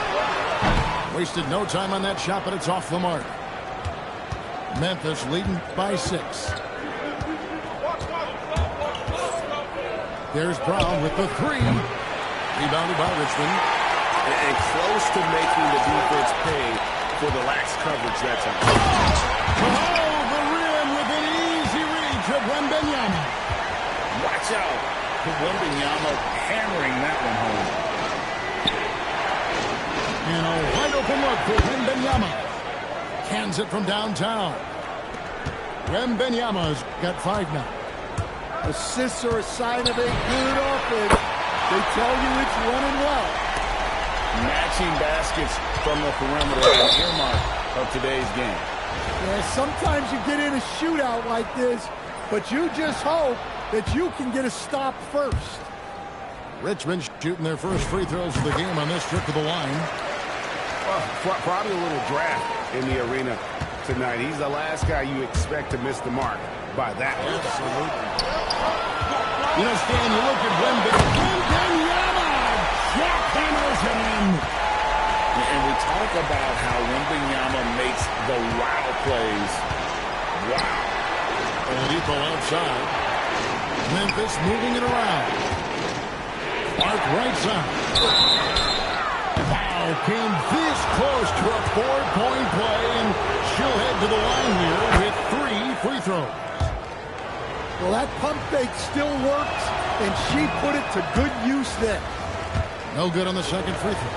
Wasted no time on that shot, but it's off the mark. Memphis leading by 6. There's Brown with the 3. Rebounded by Richmond. And close to making the defense pay for the lax coverage that time. Oh, the rim with an easy reach of Wembanyama. Watch out. Wembanyama hammering that one home. And a wide open look for Wembanyama. Cans it from downtown. Wembanyama's got 5 now. Assists are a sign of a good offense. They tell you it's running well. Matching baskets from the perimeter and earmark of today's game. Yeah, sometimes you get in a shootout like this, but you just hope that you can get a stop first. Richmond shooting their first free throws of the game on this trip to the line. Well, probably a little draft in the arena tonight. He's the last guy you expect to miss the mark by that. Absolutely. You know, Stan, you look at Wembanyama. Jackhammers him in. And we talk about how Wembanyama makes the wow plays. Wow. Oladipo outside. Memphis moving it around. Mark right side. Wow, came this close to a 4-point play, and she'll head to the line here with 3 free throws. Well, that pump fake still works, and she put it to good use there. No good on the second free throw.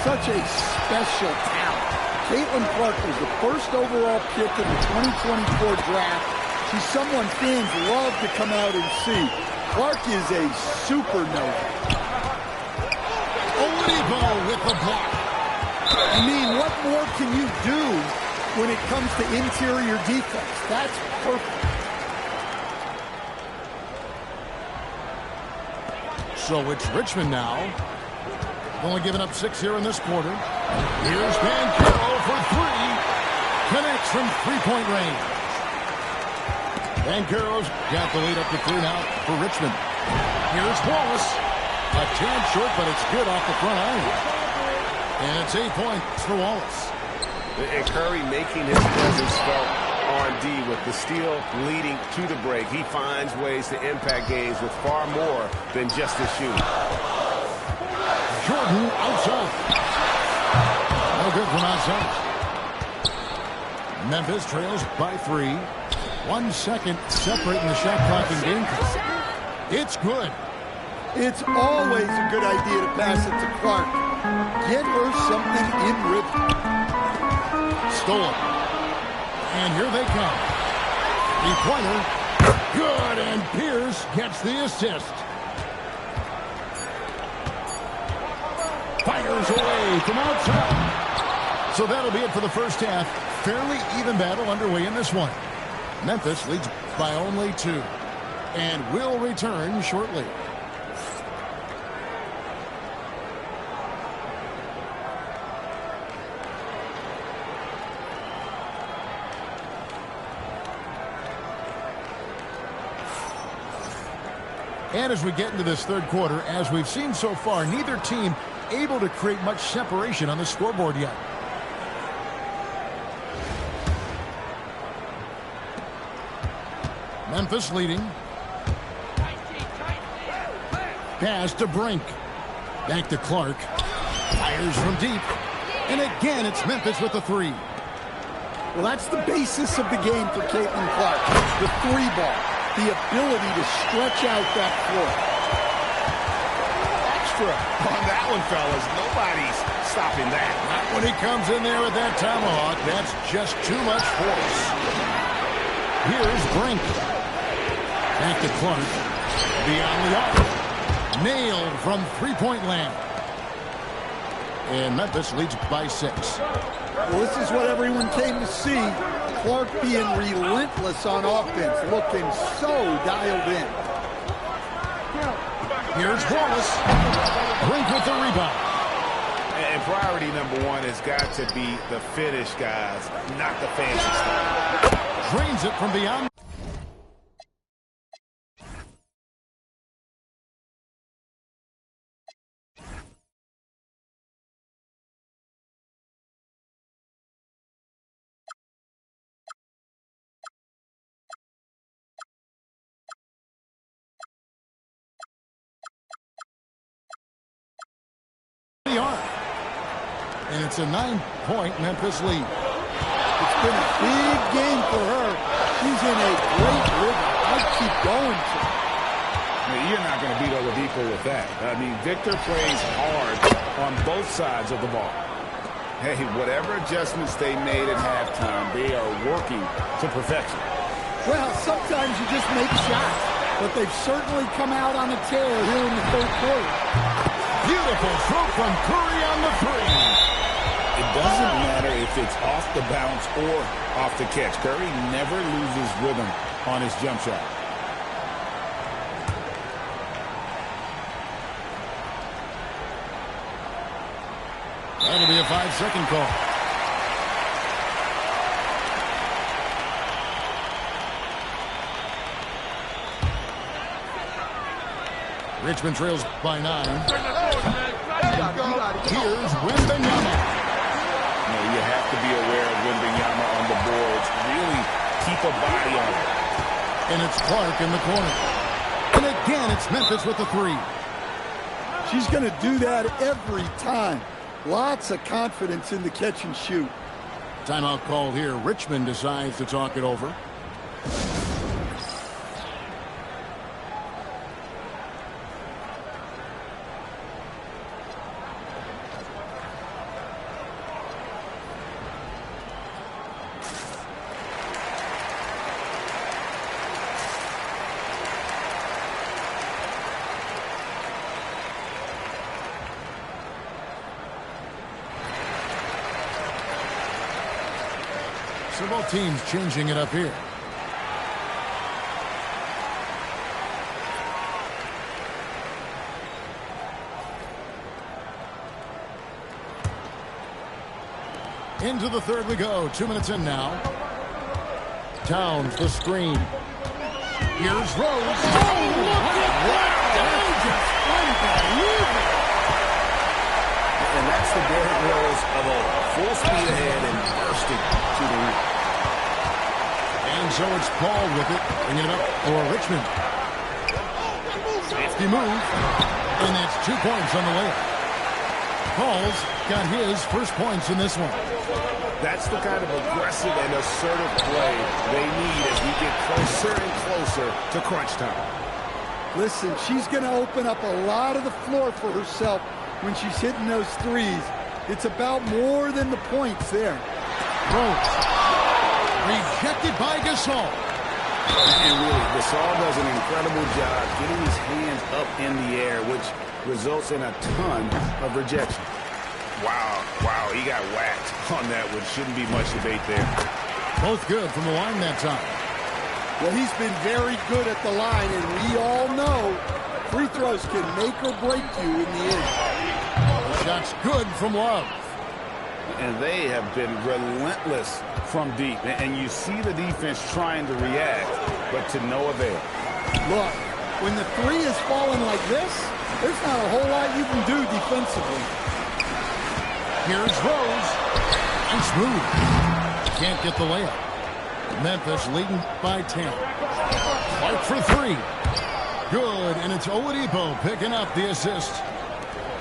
Such a special talent. Caitlin Clark was the first overall pick in the 2024 draft. She's someone fans love to come out and see. Clark is a supernova. Oladipo with the block. I mean, what more can you do when it comes to interior defense? That's perfect. So it's Richmond now. Only giving up 6 here in this quarter. Here's Banchero for 3. Connects from 3-point range. Banchero's got the lead up to 3 now for Richmond. Here's Wallace. A tad short, but it's good off the front iron. And it's 8 points for Wallace. And Curry making his presence felt on D with the steal leading to the break. He finds ways to impact games with far more than just his shooting. Jordan outside. No good from outside. Memphis trails by 3. 1 second separating the shot clock and game clock. It's good. It's always a good idea to pass it to Clark. Get her something in rhythm. Stolen. And here they come. 3-pointer. Good, and Pierce gets the assist. Fires away from outside. So that'll be it for the first half. Fairly even battle underway in this one. Memphis leads by only 2. And will return shortly. And as we get into this third quarter, as we've seen so far, neither team able to create much separation on the scoreboard yet. Memphis leading. Pass to Brink. Back to Clark. Fires from deep. And again, it's Memphis with the 3. Well, that's the basis of the game for Caitlin Clark. The 3 ball. The ability to stretch out that floor. Extra on that one, fellas. Nobody's stopping that. Not when he comes in there with that tomahawk. That's just too much force. Here's Brink. Back to Clark. Beyond the arc. Nailed from three-point land. And Memphis leads by 6. Well, this is what everyone came to see. Clark being relentless on offense, looking so dialed in. Here's Wallace. Brink with the rebound. And priority number 1 has got to be the finish, guys, not the fancy stuff. Drains it from beyond. And it's a 9-point Memphis lead. It's been a big game for her. She's in a great rhythm. I'd keep going to her. You're not going to beat Oladipo with that. I mean, Victor plays hard on both sides of the ball. Hey, whatever adjustments they made at halftime, they are working to perfection. Well, sometimes you just make shots, but they've certainly come out on a tear here in the third quarter. Beautiful throw from Curry on the 3. It doesn't matter if it's off the bounce or off the catch. Curry never loses rhythm on his jump shot. That'll be a 5-second call. Richmond trails by 9. Here's Wembanyama. You have to be aware of Wembanyama on the boards. Really keep a body on it. And it's Clark in the corner. And again, it's Memphis with the 3. She's going to do that every time. Lots of confidence in the catch and shoot. Timeout called here. Richmond decides to talk it over. So both teams changing it up here. Into the third we go. 2 minutes in now. Towns the screen. Here's Rose. Oh, look at that! And that's the Derrick Rose of old. Full speed ahead and bursting to the rim. And so it's Paul with it. Bringing it up for Richmond. Safety move. And that's 2 points on the layup. Paul's got his first points in this one. That's the kind of aggressive and assertive play they need as we get closer and closer to crunch time. Listen, she's going to open up a lot of the floor for herself when she's hitting those threes. It's about more than the points there. Rose. Rejected by Gasol. And really, Ballahz does an incredible job getting his hands up in the air, which results in a ton of rejection. Wow, he got whacked on that one. Shouldn't be much debate there. Both good from the line that time. Well, he's been very good at the line, and we all know free throws can make or break you in the end. The shot's good from Love. And they have been relentless from deep. And you see the defense trying to react, but to no avail. Look, when the three is falling like this, there's not a whole lot you can do defensively. Here's Rose. Nice move. Can't get the layup. Memphis leading by 10. Clark for three. Good, and it's Oladipo picking up the assist.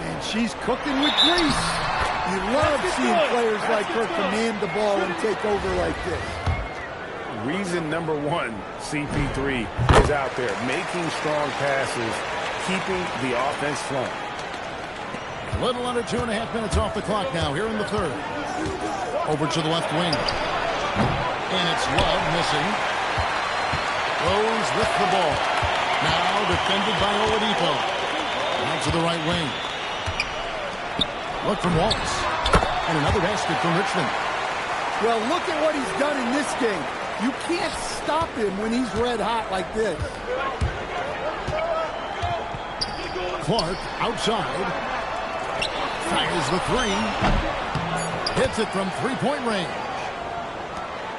And she's cooking with grease. You love seeing players like her command the ball and take over like this. Reason number one, CP3 is out there making strong passes, keeping the offense flowing. A little under 2.5 minutes off the clock now here in the third. Over to the left wing. And it's Love missing. Rose with the ball. Now defended by Oladipo. Out to the right wing. Look from Wallace. And another basket from Richmond. Well, look at what he's done in this game. You can't stop him when he's red hot like this. Clark outside. Fires the three. Hits it from three-point range.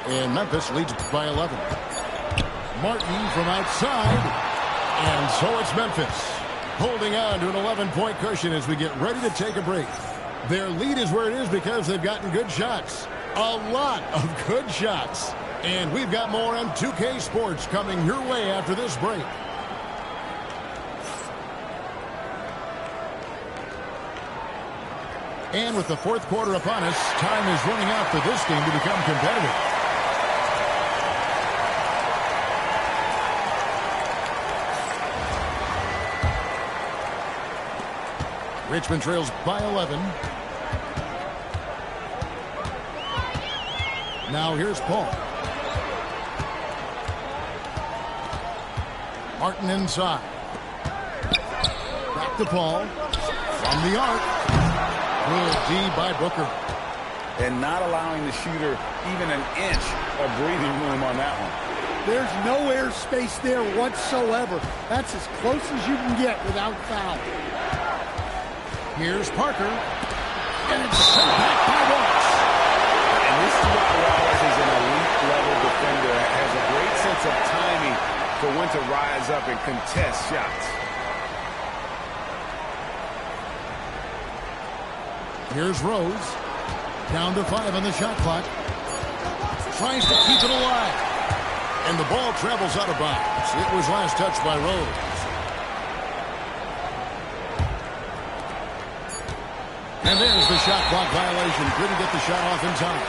And Memphis leads by 11. Martin from outside. And so it's Memphis holding on to an 11-point cushion as we get ready to take a break. Their lead is where it is because they've gotten good shots. A lot of good shots. And we've got more on 2K Sports coming your way after this break. And with the fourth quarter upon us, time is running out for this game to become competitive. Richmond trails by 11. Now here's Paul. Martin inside. Back to Paul. From the arc. Good D by Booker. And not allowing the shooter even an inch of breathing room on that one. There's no air space there whatsoever. That's as close as you can get without foul. Here's Parker. And it's sent back by Wallace. And this is why Ballahz is an elite-level defender. Has a great sense of timing for when to rise up and contest shots. Here's Rose. Down to 5 on the shot clock. Tries to keep it alive. And the ball travels out of bounds. It was last touched by Rose. And there's the shot clock violation. Couldn't get the shot off in time.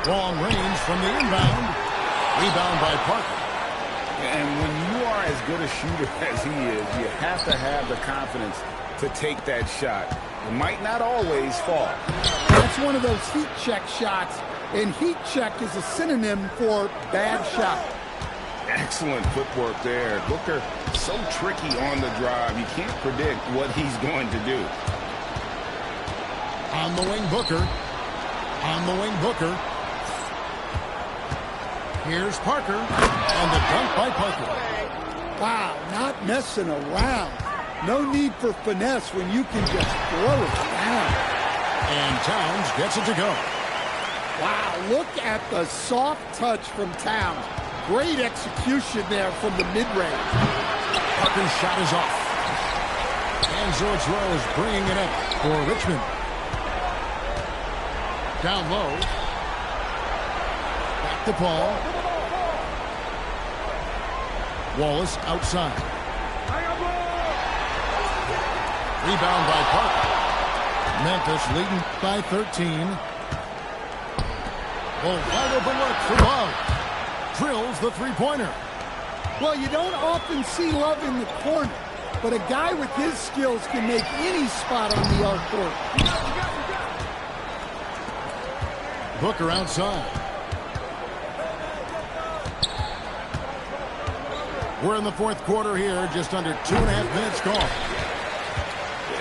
Long range from the inbound. Rebound by Parker. And when you are as good a shooter as he is, you have to have the confidence to take that shot. It might not always fall. That's one of those heat check shots, and heat check is a synonym for bad shot. Excellent footwork there. Booker so tricky on the drive. You can't predict what he's going to do. On the wing, Booker. On the wing, Booker. Here's Parker. And the dunk by Parker. Wow, not messing around. No need for finesse when you can just throw it down. And Towns gets it to go. Wow, look at the soft touch from Towns. Great execution there from the mid-range. Parker's shot is off. And so it's Rose bringing it up for Richmond. Down low. Back to Paul. Wallace outside. Rebound by Parker. Memphis leading by 13. Oh, wide open look for Love. Drills the three-pointer. Well, you don't often see Love in the corner. but a guy with his skills can make any spot on the arc court. Booker outside. We're in the fourth quarter here, just under 2.5 minutes gone.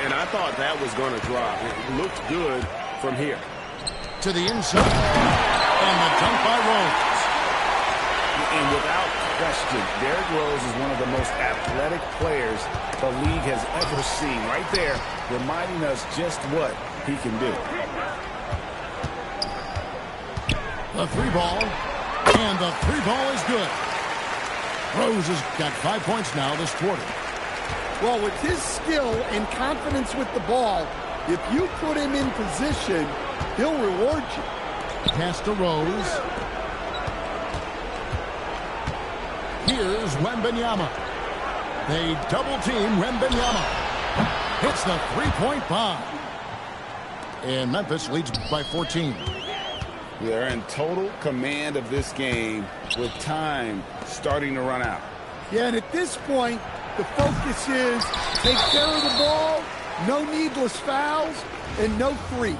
And I thought that was going to drop. It looked good from here. To the inside. And the dunk by Rose. And without question, Derrick Rose is one of the most athletic players the league has ever seen. Right there, reminding us just what he can do. The three ball. And the three ball is good. Rose has got 5 points now this quarter. Well, with his skill and confidence with the ball, if you put him in position, he'll reward you. Pass to Rose. Here's Wembanyama. They double-team Wembanyama. Hits the three-point bomb. And Memphis leads by 14. They're in total command of this game with time starting to run out. Yeah, and at this point, the focus is take care of the ball, no needless fouls, and no threes.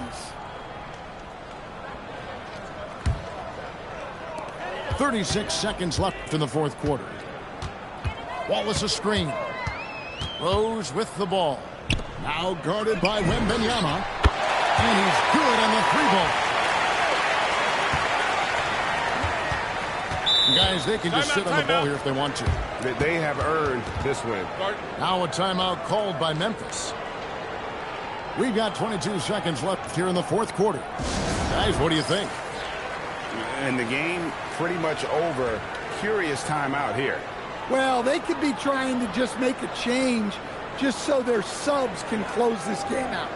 .36 seconds left in the fourth quarter. Wallace a screen. Rose with the ball. Now guarded by Wembanyama. And he's good on the three ball. Guys, they can just sit on the ball here if they want to. They have earned this win. Now a timeout called by Memphis. We've got 22 seconds left here in the fourth quarter. Guys, what do you think? And the game pretty much over. Curious timeout here. Well, they could be trying to just make a change just so their subs can close this game out.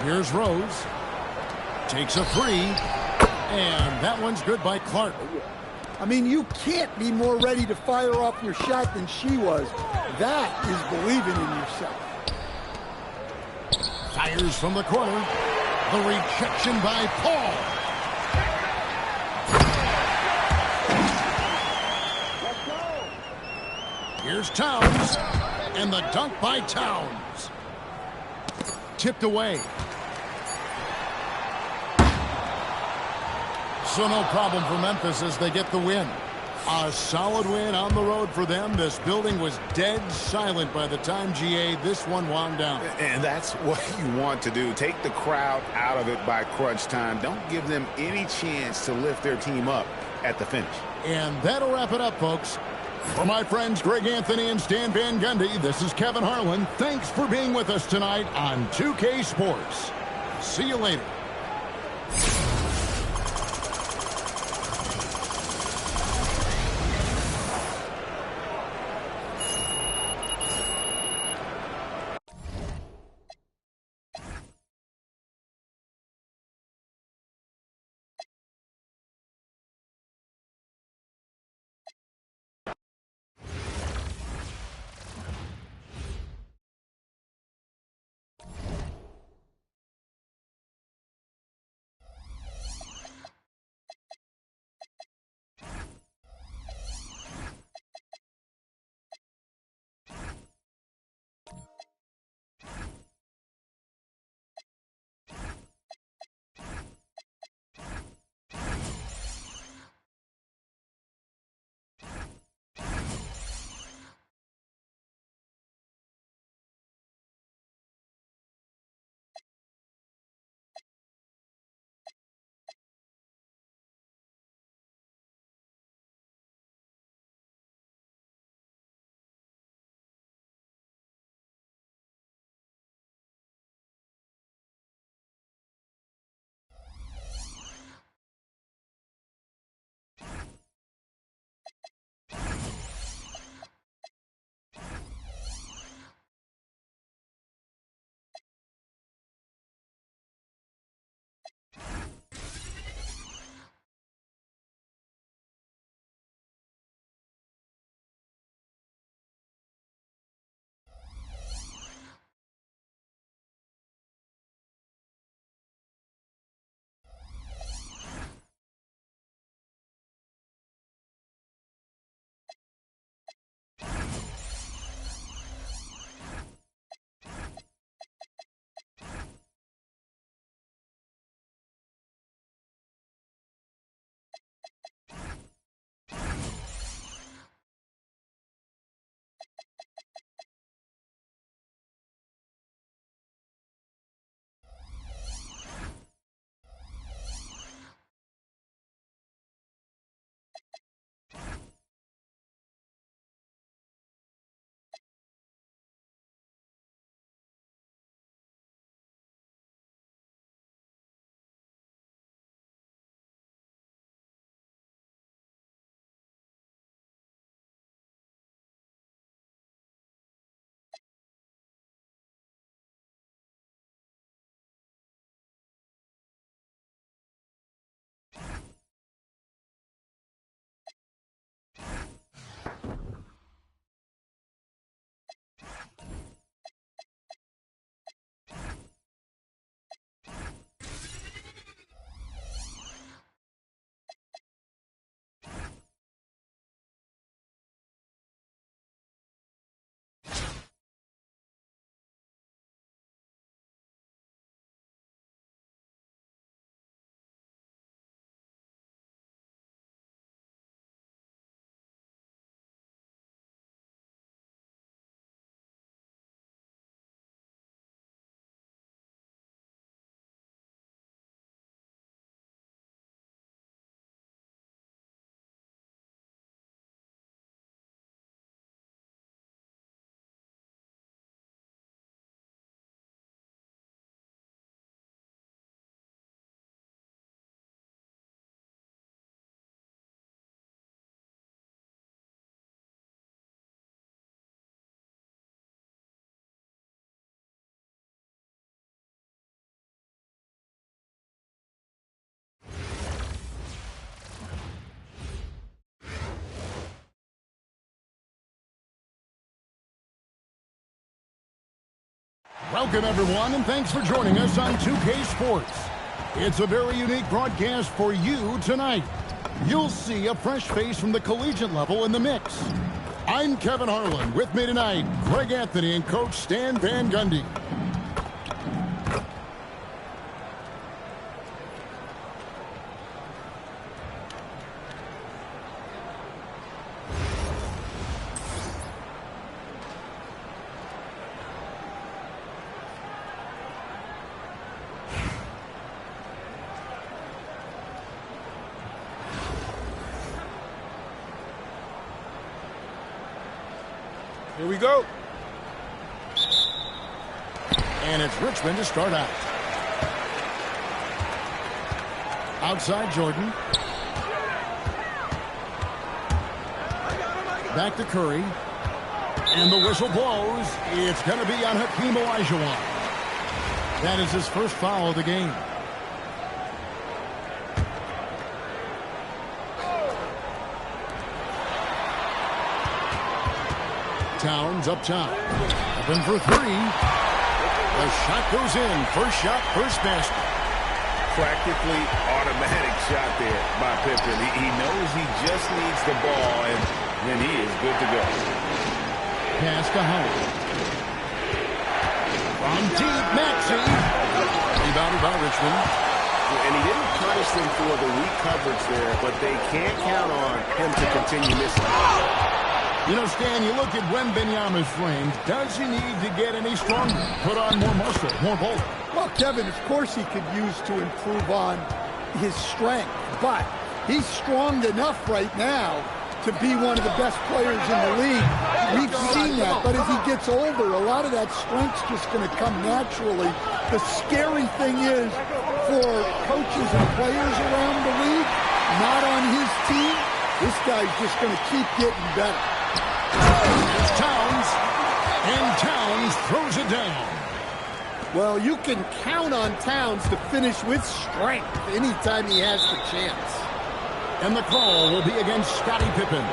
Here's Rose. Takes a three. And that one's good by Clark. I mean, you can't be more ready to fire off your shot than she was. That is believing in yourself. Fires from the corner. The rejection by Paul. Here's Towns. And the dunk by Towns. Tipped away. So no problem for Memphis as they get the win. A solid win on the road for them. This building was dead silent by the time, GA, this one wound down. And that's what you want to do. Take the crowd out of it by crunch time. Don't give them any chance to lift their team up at the finish. And that'll wrap it up, folks. For my friends Greg Anthony and Stan Van Gundy, this is Kevin Harlan. Thanks for being with us tonight on 2K Sports. See you later. Welcome, everyone, and thanks for joining us on 2K Sports. It's a very unique broadcast for you tonight. You'll see a fresh face from the collegiate level in the mix. I'm Kevin Harlan. With me tonight, Greg Anthony and Coach Stan Van Gundy. Here we go. And it's Richmond to start out. Outside Jordan. Back to Curry. And the whistle blows. It's going to be on Hakeem Olajuwon. That is his first foul of the game. Towns up top. Open for three. The shot goes in. First shot, first basket. Practically automatic shot there by Pippen. He knows he just needs the ball, and then he is good to go. Pass to Howard. From deep, Maxey. Rebounded by Richmond. And he didn't punish them for the weak coverage there, but they can't count on him to continue missing. You know, Stan, you look at Wembanyama's framed. Does he need to get any stronger? Put on more muscle, more bulk? Well, Kevin, of course he could use to improve on his strength, but he's strong enough right now to be one of the best players in the league. We've seen that, but as he gets older, a lot of that strength's just going to come naturally. The scary thing is for coaches and players around the league, not on his team, this guy's just going to keep getting better. It's Towns, and Towns throws it down. Well, you can count on Towns to finish with strength anytime he has the chance. And the call will be against Scottie Pippen.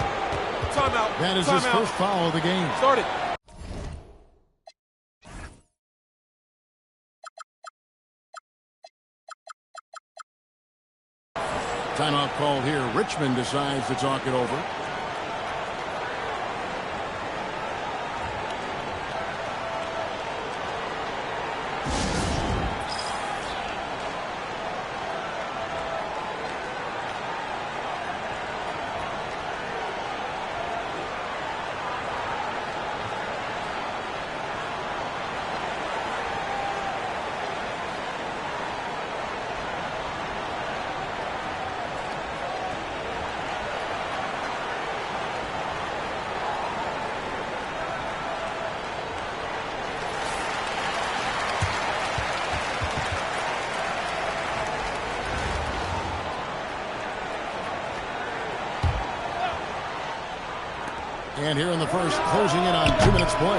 Timeout. That is his first foul of the game. Start it. Timeout called here. Richmond decides to talk it over. And here in the first, closing in on 2 minutes play.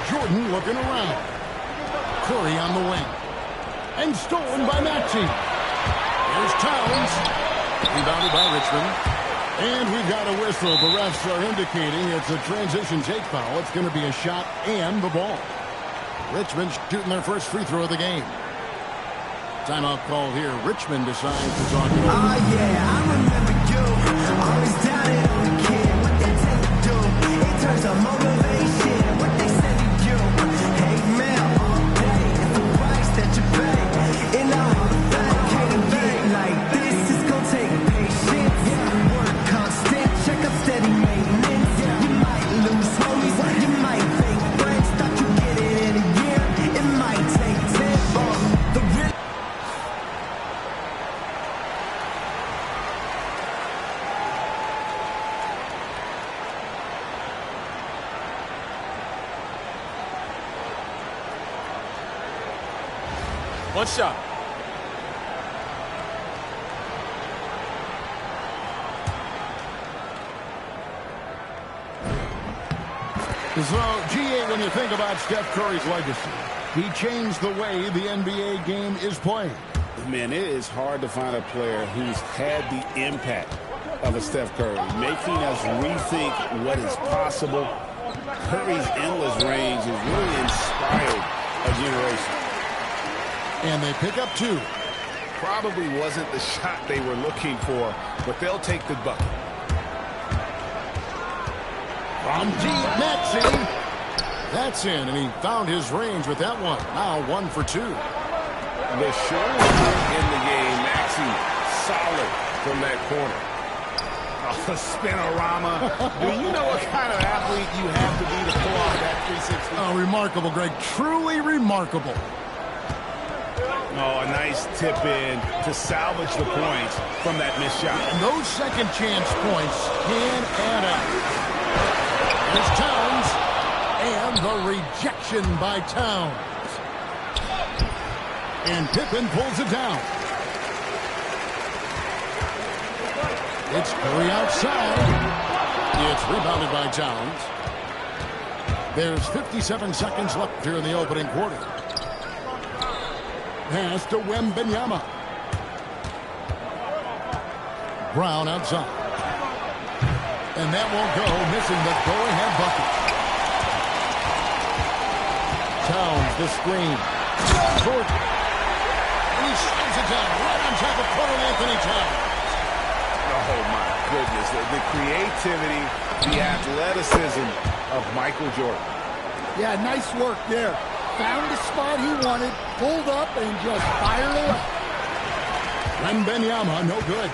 Jordan looking around. Curry on the wing. And stolen by Maxey. Here's Towns. Rebounded by Richmond. And we've got a whistle. The refs are indicating it's a transition take foul. It's going to be a shot and the ball. Richmond shooting their first free throw of the game. Timeout call here. Richmond decides to talk it over. Oh, yeah, I remember you. Always doubted on the kid. What they tend to do. In terms of motivation, what they say to you. Hate mail all day. It's the price that you pay. In the Hall of Fame, can't get like this. It's gonna take patience. Work constant. Check up steady maintenance. You might lose homies. You might fake friends. Thought you get it in a year. It might take 10. The real One shot. So, G8, when you think about Steph Curry's legacy, he changed the way the NBA game is played. Man, it is hard to find a player who's had the impact of a Steph Curry, making us rethink what is possible. Curry's endless range has really inspired a generation. And they pick up 2. Probably wasn't the shot they were looking for, but they'll take the bucket. From deep, Maxey. That's in, and he found his range with that one. Now 1 for 2. The shortest in the game, Maxey, solid from that corner. Oh, the spinorama. Do you know what kind of athlete you have to be to pull off that 360? Oh, remarkable, Greg. Truly remarkable. Oh, a nice tip in to salvage the points from that missed shot. And those second chance points can add up. There's Towns, and the rejection by Towns. And Pippen pulls it down. It's Curry outside. It's rebounded by Towns. There's 57 seconds left here in the opening quarter. Pass to Wembanyama. Brown outside. And that won't go, missing the go-ahead bucket. Towns, the screen. Short. And he slams it down right on top of Anthony Towns. Oh, my goodness. The creativity, the athleticism of Michael Jordan. Yeah, nice work there. Found the spot he wanted, pulled up, and just fired away. Wembanyama, no good.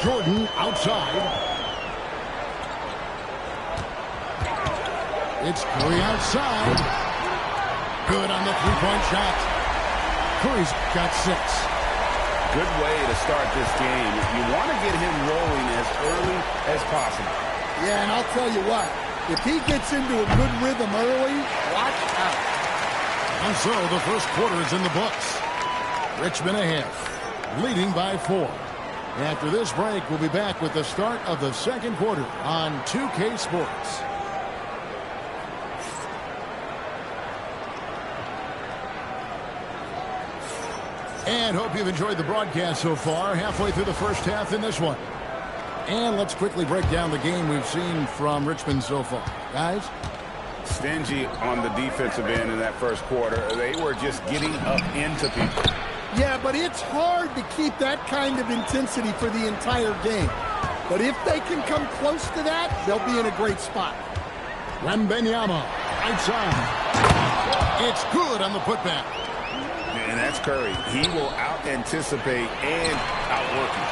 Jordan outside. It's Curry outside. Good on the three-point shot. Curry's got 6. Good way to start this game. You want to get him rolling as early as possible. Yeah, and I'll tell you what. If he gets into a good rhythm early, watch out. And so the first quarter is in the books. Richmond ahead, leading by 4. After this break, we'll be back with the start of the second quarter on 2K Sports. And hope you've enjoyed the broadcast so far. Halfway through the first half in this one. And let's quickly break down the game we've seen from Richmond so far. Guys? Stingy on the defensive end in that first quarter. They were just getting up into people. Yeah, but it's hard to keep that kind of intensity for the entire game. But if they can come close to that, they'll be in a great spot. Wembanyama, outside. It's good on the putback. And that's Curry. He will out-anticipate and outwork him.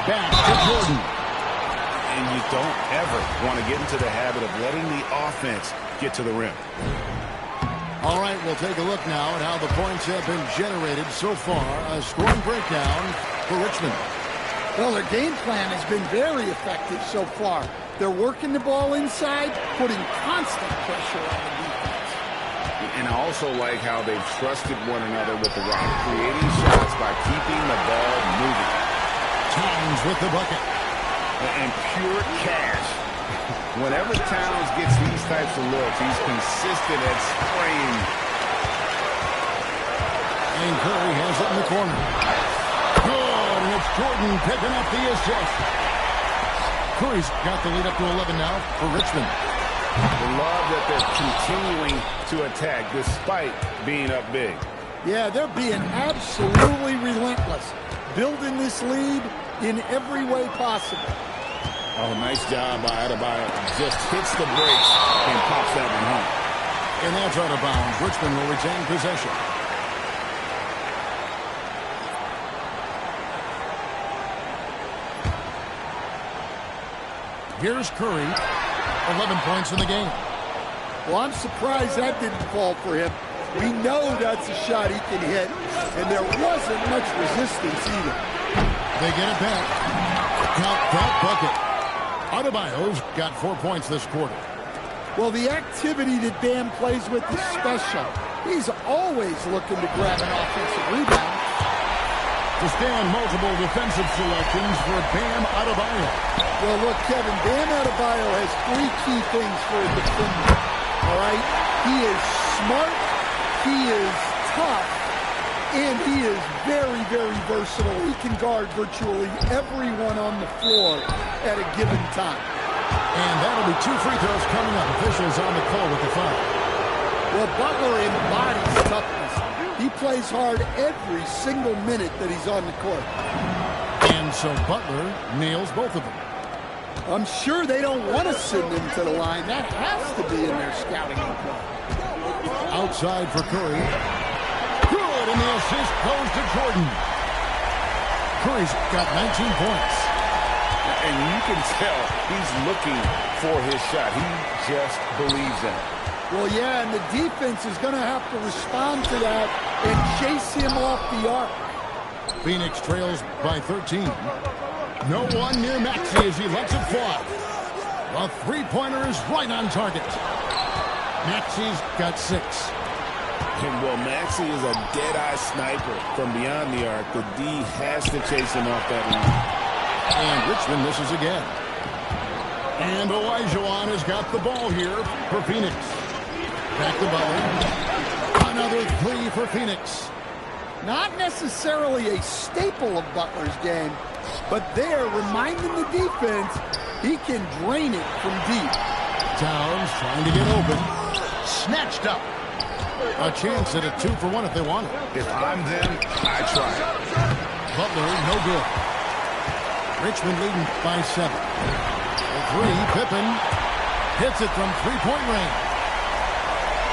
Back to Jordan. And you don't ever want to get into the habit of letting the offense get to the rim. All right, we'll take a look now at how the points have been generated so far. A scoring breakdown for Richmond. Well, their game plan has been very effective so far. They're working the ball inside, putting constant pressure on the defense. And I also like how they've trusted one another with the rock, creating shots by keeping the ball moving. Towns with the bucket. And pure cash. Whenever Towns gets these types of looks, he's consistent at spraying. And Curry has it in the corner. Good, and it's Jordan picking up the assist. Curry's got the lead up to 11 now for Richmond. I love that they're continuing to attack despite being up big. Yeah, they're being absolutely relentless, building this lead in every way possible. Oh, nice job by Adebayo. Just hits the brakes and pops that one home. And that's out of bounds. Richmond will retain possession. Here's Curry. 11 points in the game. Well, I'm surprised that didn't fall for him. We know that's a shot he can hit, and there wasn't much resistance either. They get it back. Count that bucket. Adebayo's got 4 points this quarter. Well, the activity that Bam plays with is special. He's always looking to grab an offensive rebound. To stand multiple defensive selections for Bam Adebayo. Well, look, Kevin, Bam Adebayo has 3 key things for a defender. All right? He is smart, he is tough, And he is very, very versatile. He can guard virtually everyone on the floor at a given time. And that'll be 2 free throws coming up. Officials on the call with the foul. Well, Butler embodies toughness. He plays hard every single minute that he's on the court. And so Butler nails both of them. I'm sure they don't want to send him to the line. That has to be in their scouting report. Outside for Curry. Good, and the assist goes to Jordan. Curry's got 19 points. And you can tell he's looking for his shot. He just believes in it. Well, yeah, and the defense is going to have to respond to that and chase him off the arc. Phoenix trails by 13. No one near Maxey as he lets it fly. A three-pointer is right on target. Maxey's got 6. And well, Maxey is a dead-eye sniper from beyond the arc. The D has to chase him off that line. And Richmond misses again. And Olajuwon has got the ball here for Phoenix. Back to Butler. Another 3 for Phoenix. Not necessarily a staple of Butler's game, but there, reminding the defense, he can drain it from deep. Towns trying to get open. Snatched up. A chance at a 2-for-1 if they want it. If I'm them, I try. Butler, no good. Richmond leading by 7. The 3, Pippen hits it from three-point range.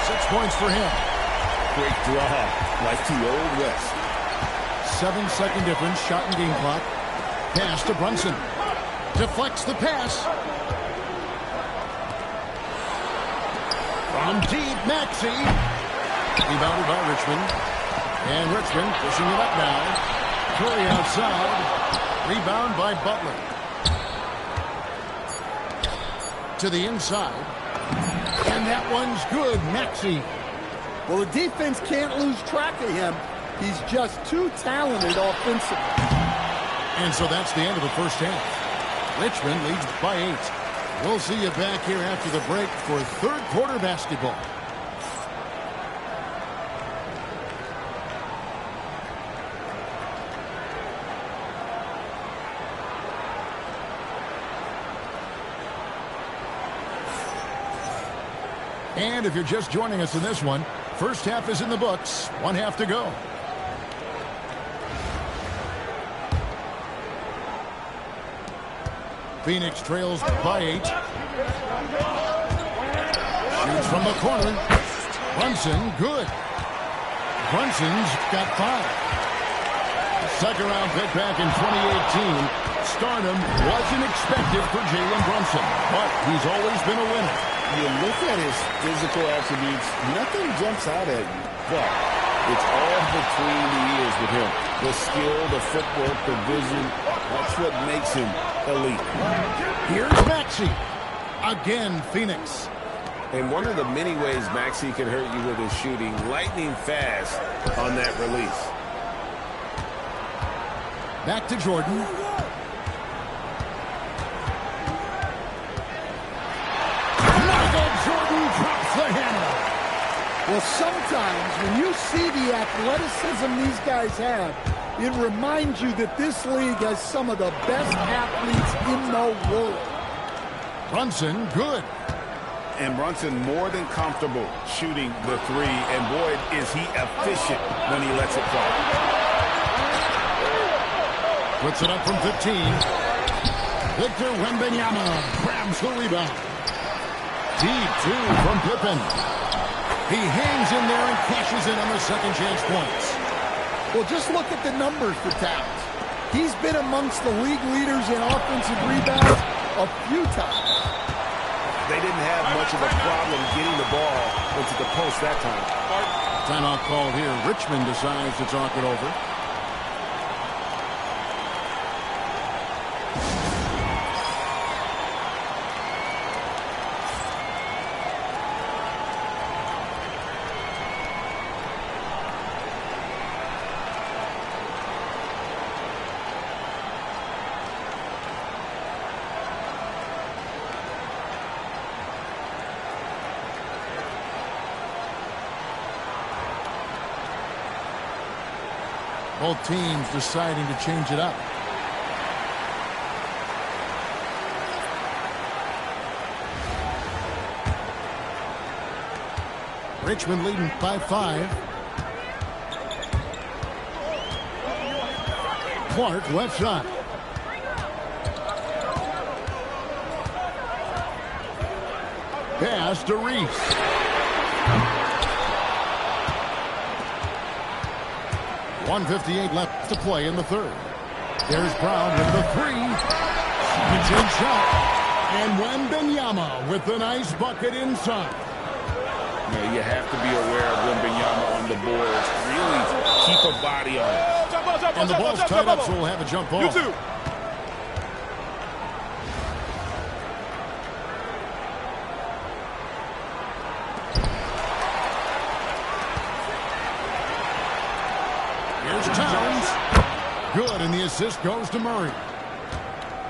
6 points for him. Quick draw, like the old West. 7-second difference, shot and game clock. Pass to Brunson. Deflects the pass. From deep, Maxey. Rebounded by Richmond. And Richmond pushing it up now. Curry outside. Rebound by Butler. To the inside. And that one's good, Maxey. Well, the defense can't lose track of him. He's just too talented offensively. And so that's the end of the first half. Richmond leads by 8. We'll see you back here after the break for third quarter basketball. And if you're just joining us in this one, first half is in the books. 1 half to go. Phoenix trails by 8. Shoots from the corner. Brunson, good. Brunson's got 5. Second round pick back in 2018. Stardom wasn't expected for Jalen Brunson, but he's always been a winner. You look at his physical attributes, nothing jumps out at you, but it's all between the ears with him. The skill, the footwork, the vision, that's what makes him elite. Here's Maxey. Again, Phoenix. And one of the many ways Maxey can hurt you with his shooting, lightning fast on that release. Back to Jordan. Well, sometimes when you see the athleticism these guys have, it reminds you that this league has some of the best athletes in the world. Brunson, good. And Brunson more than comfortable shooting the 3, and boy, is he efficient when he lets it fall. Puts it up from 15. Victor Wembanyama grabs the rebound. Deep 2 from Pippen. He hangs in there and cashes in on the second chance points. Well, just look at the numbers for Towns. He's been amongst the league leaders in offensive rebounds a few times. They didn't have much of a problem getting the ball into the post that time. Timeout called here. Richmond decides to talk it over. Both teams deciding to change it up. Richmond leading by 5. Clark left side. Pass to Reese. .158 left to play in the third. There's Brown with the 3. Second shot. And Wembanyama with the nice bucket inside. Yeah, you have to be aware of Wembanyama on the boards. Really keep a body on it. And the ball's tied up, so we'll have a jump ball. You too. Here's Towns. Good, and the assist goes to Murray.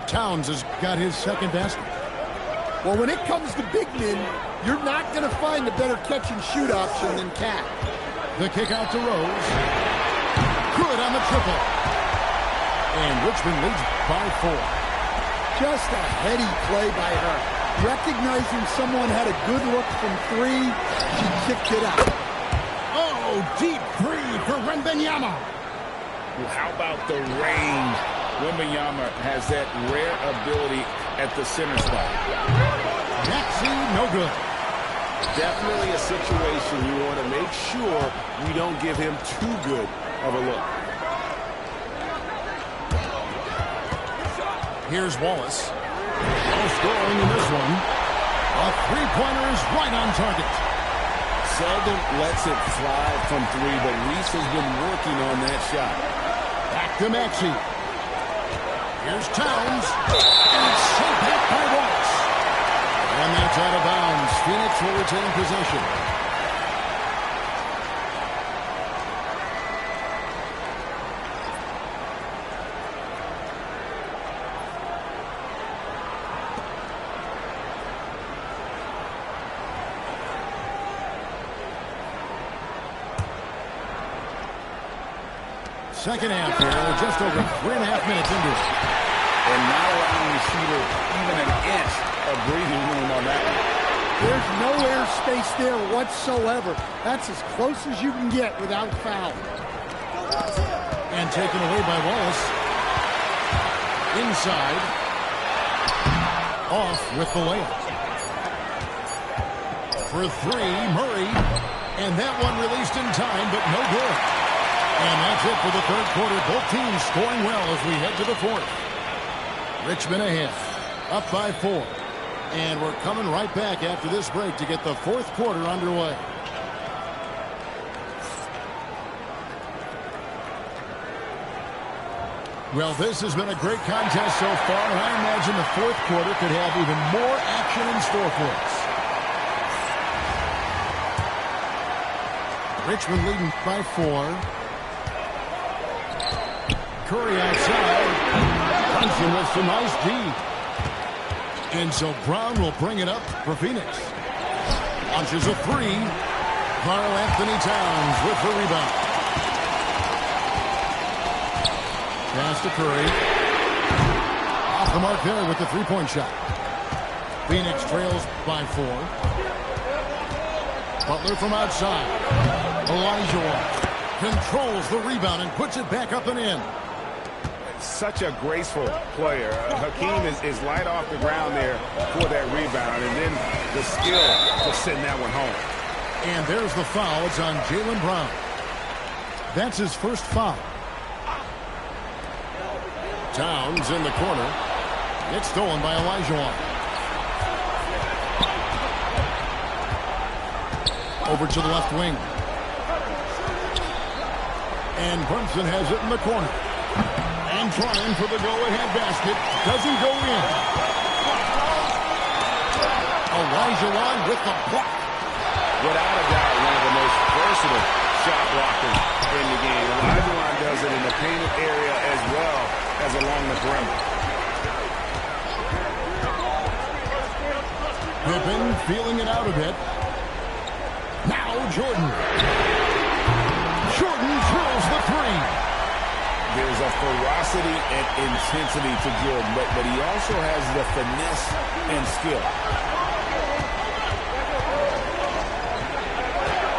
Towns has got his second basket. Well, when it comes to big men, you're not going to find a better catch-and-shoot option than Cat. The kick out to Rose. Good on the triple. And Richmond leads by 4. Just a heady play by her. Recognizing someone had a good look from 3, she kicked it out. Oh, deep 3 for Wembanyama. Well, how about the range? Wembanyama has that rare ability at the center spot. Maxey, no good. Definitely a situation you want to make sure you don't give him too good of a look. Here's Wallace. No scoring in this one. A three-pointer is right on target. Seldom lets it fly from 3, but Reese has been working on that shot. Back to Maxey. Here's Towns. And it's sent back by Wallace. And that's out of bounds. Phoenix will retain possession. Second half here. We're just over 3.5 minutes into it. And not allowing the shooter even an inch of breathing room on that one. There's no air space there whatsoever. That's as close as you can get without foul. And taken away by Wallace. Inside. Off with the layup. For 3, Murray. And that one released in time, but no good. And that's it for the third quarter. Both teams scoring well as we head to the fourth. Richmond ahead, up by 4. And we're coming right back after this break to get the fourth quarter underway. Well, this has been a great contest so far, and I imagine the fourth quarter could have even more action in store for us. Richmond leading by 4. Curry outside. Punching with some nice D. And so Brown will bring it up for Phoenix. Launches a 3. Karl Anthony Towns with the rebound. Pass to Curry. Off the mark there with the three-point shot. Phoenix trails by 4. Butler from outside. Elijah controls the rebound and puts it back up and in. Such a graceful player. Hakeem is light off the ground there for that rebound, and then the skill to send that one home. And there's the foul. It's on Jaylen Brown. That's his first foul. Towns in the corner. It's stolen by Elijah. Over to the left wing. And Brunson has it in the corner. And trying for the go-ahead basket. Doesn't go in. Elijah with the block. Without a doubt, one of the most versatile shot blockers in the game. Elijah does it in the painted area as well as along the perimeter. Pippen feeling it out a bit. Now Jordan. Jordan throws the 3. There's a ferocity and intensity to Jordan, but he also has the finesse and skill.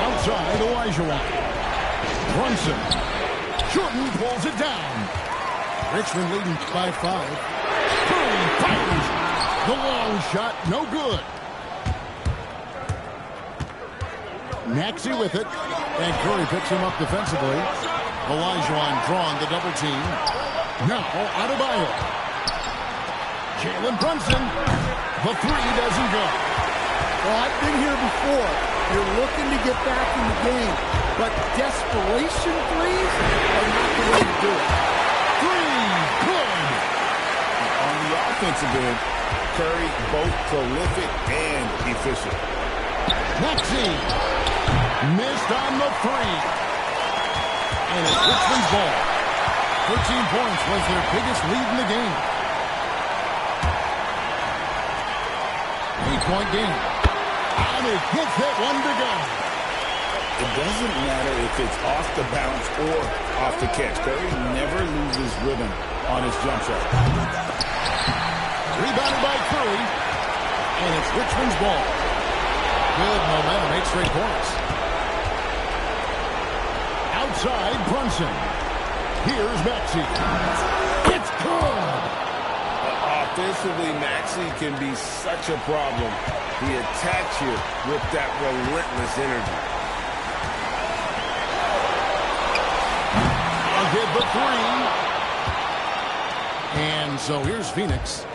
Outside, Elijah. Brunson. Jordan pulls it down. Richmond leading by 5. Curry fires. The long shot, no good. Maxey with it. And Curry picks him up defensively. Olajuwon drawn the double team. Now Adebayo. Jalen Brunson. The 3 doesn't go. Well, I've been here before. You're looking to get back in the game, but desperation threes are not the way to do it. 3, good. On the offensive end, Curry both prolific and efficient. Maxey missed on the 3. And it's Richmond's ball. 13 points was their biggest lead in the game. 8-point game. And it hits that one to go. It doesn't matter if it's off the bounce or off the catch. Curry never loses rhythm on his jump shot. Rebounded by Curry. And it's Richmond's ball. Good momentum, 8 straight points. Outside, Brunson. Here's Maxey. It's good. Offensively, Maxey can be such a problem. He attacks you with that relentless energy. I'll hit the 3. And so here's Phoenix.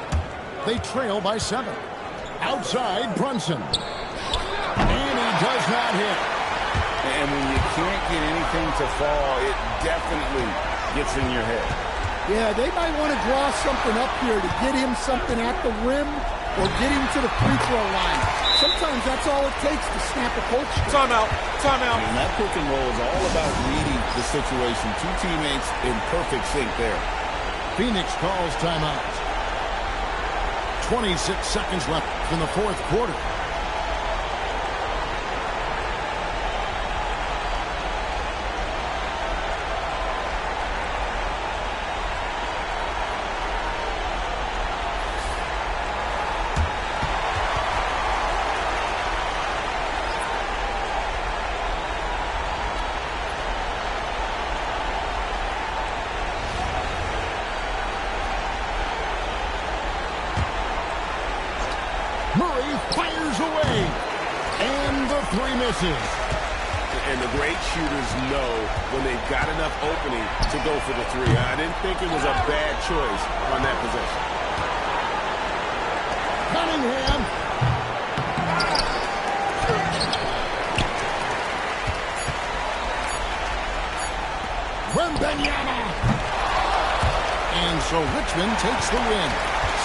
They trail by 7. Outside, Brunson. And he does not hit. And when you can't get anything to fall, it definitely gets in your head. Yeah, they might want to draw something up here to get him something at the rim or get him to the free throw line. Sometimes that's all it takes to snap a coach. Timeout. Timeout. And that pick and roll is all about reading the situation. 2 teammates in perfect sync there. Phoenix calls timeout. 26 seconds left in the 4th quarter. Murray fires away. And the 3 misses. And the great shooters know when they've got enough opening to go for the 3. I didn't think it was a bad choice on that possession. Cunningham. Wembanyama. And so Richmond takes the win.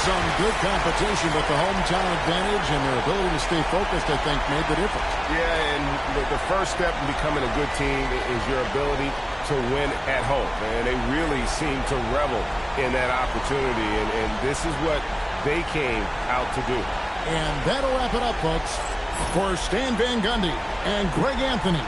Some good competition, but the hometown advantage and their ability to stay focused, I think, made the difference. Yeah, and the first step in becoming a good team is your ability to win at home. And they really seem to revel in that opportunity, and this is what they came out to do. And that'll wrap it up, folks. For Stan Van Gundy and Greg Anthony,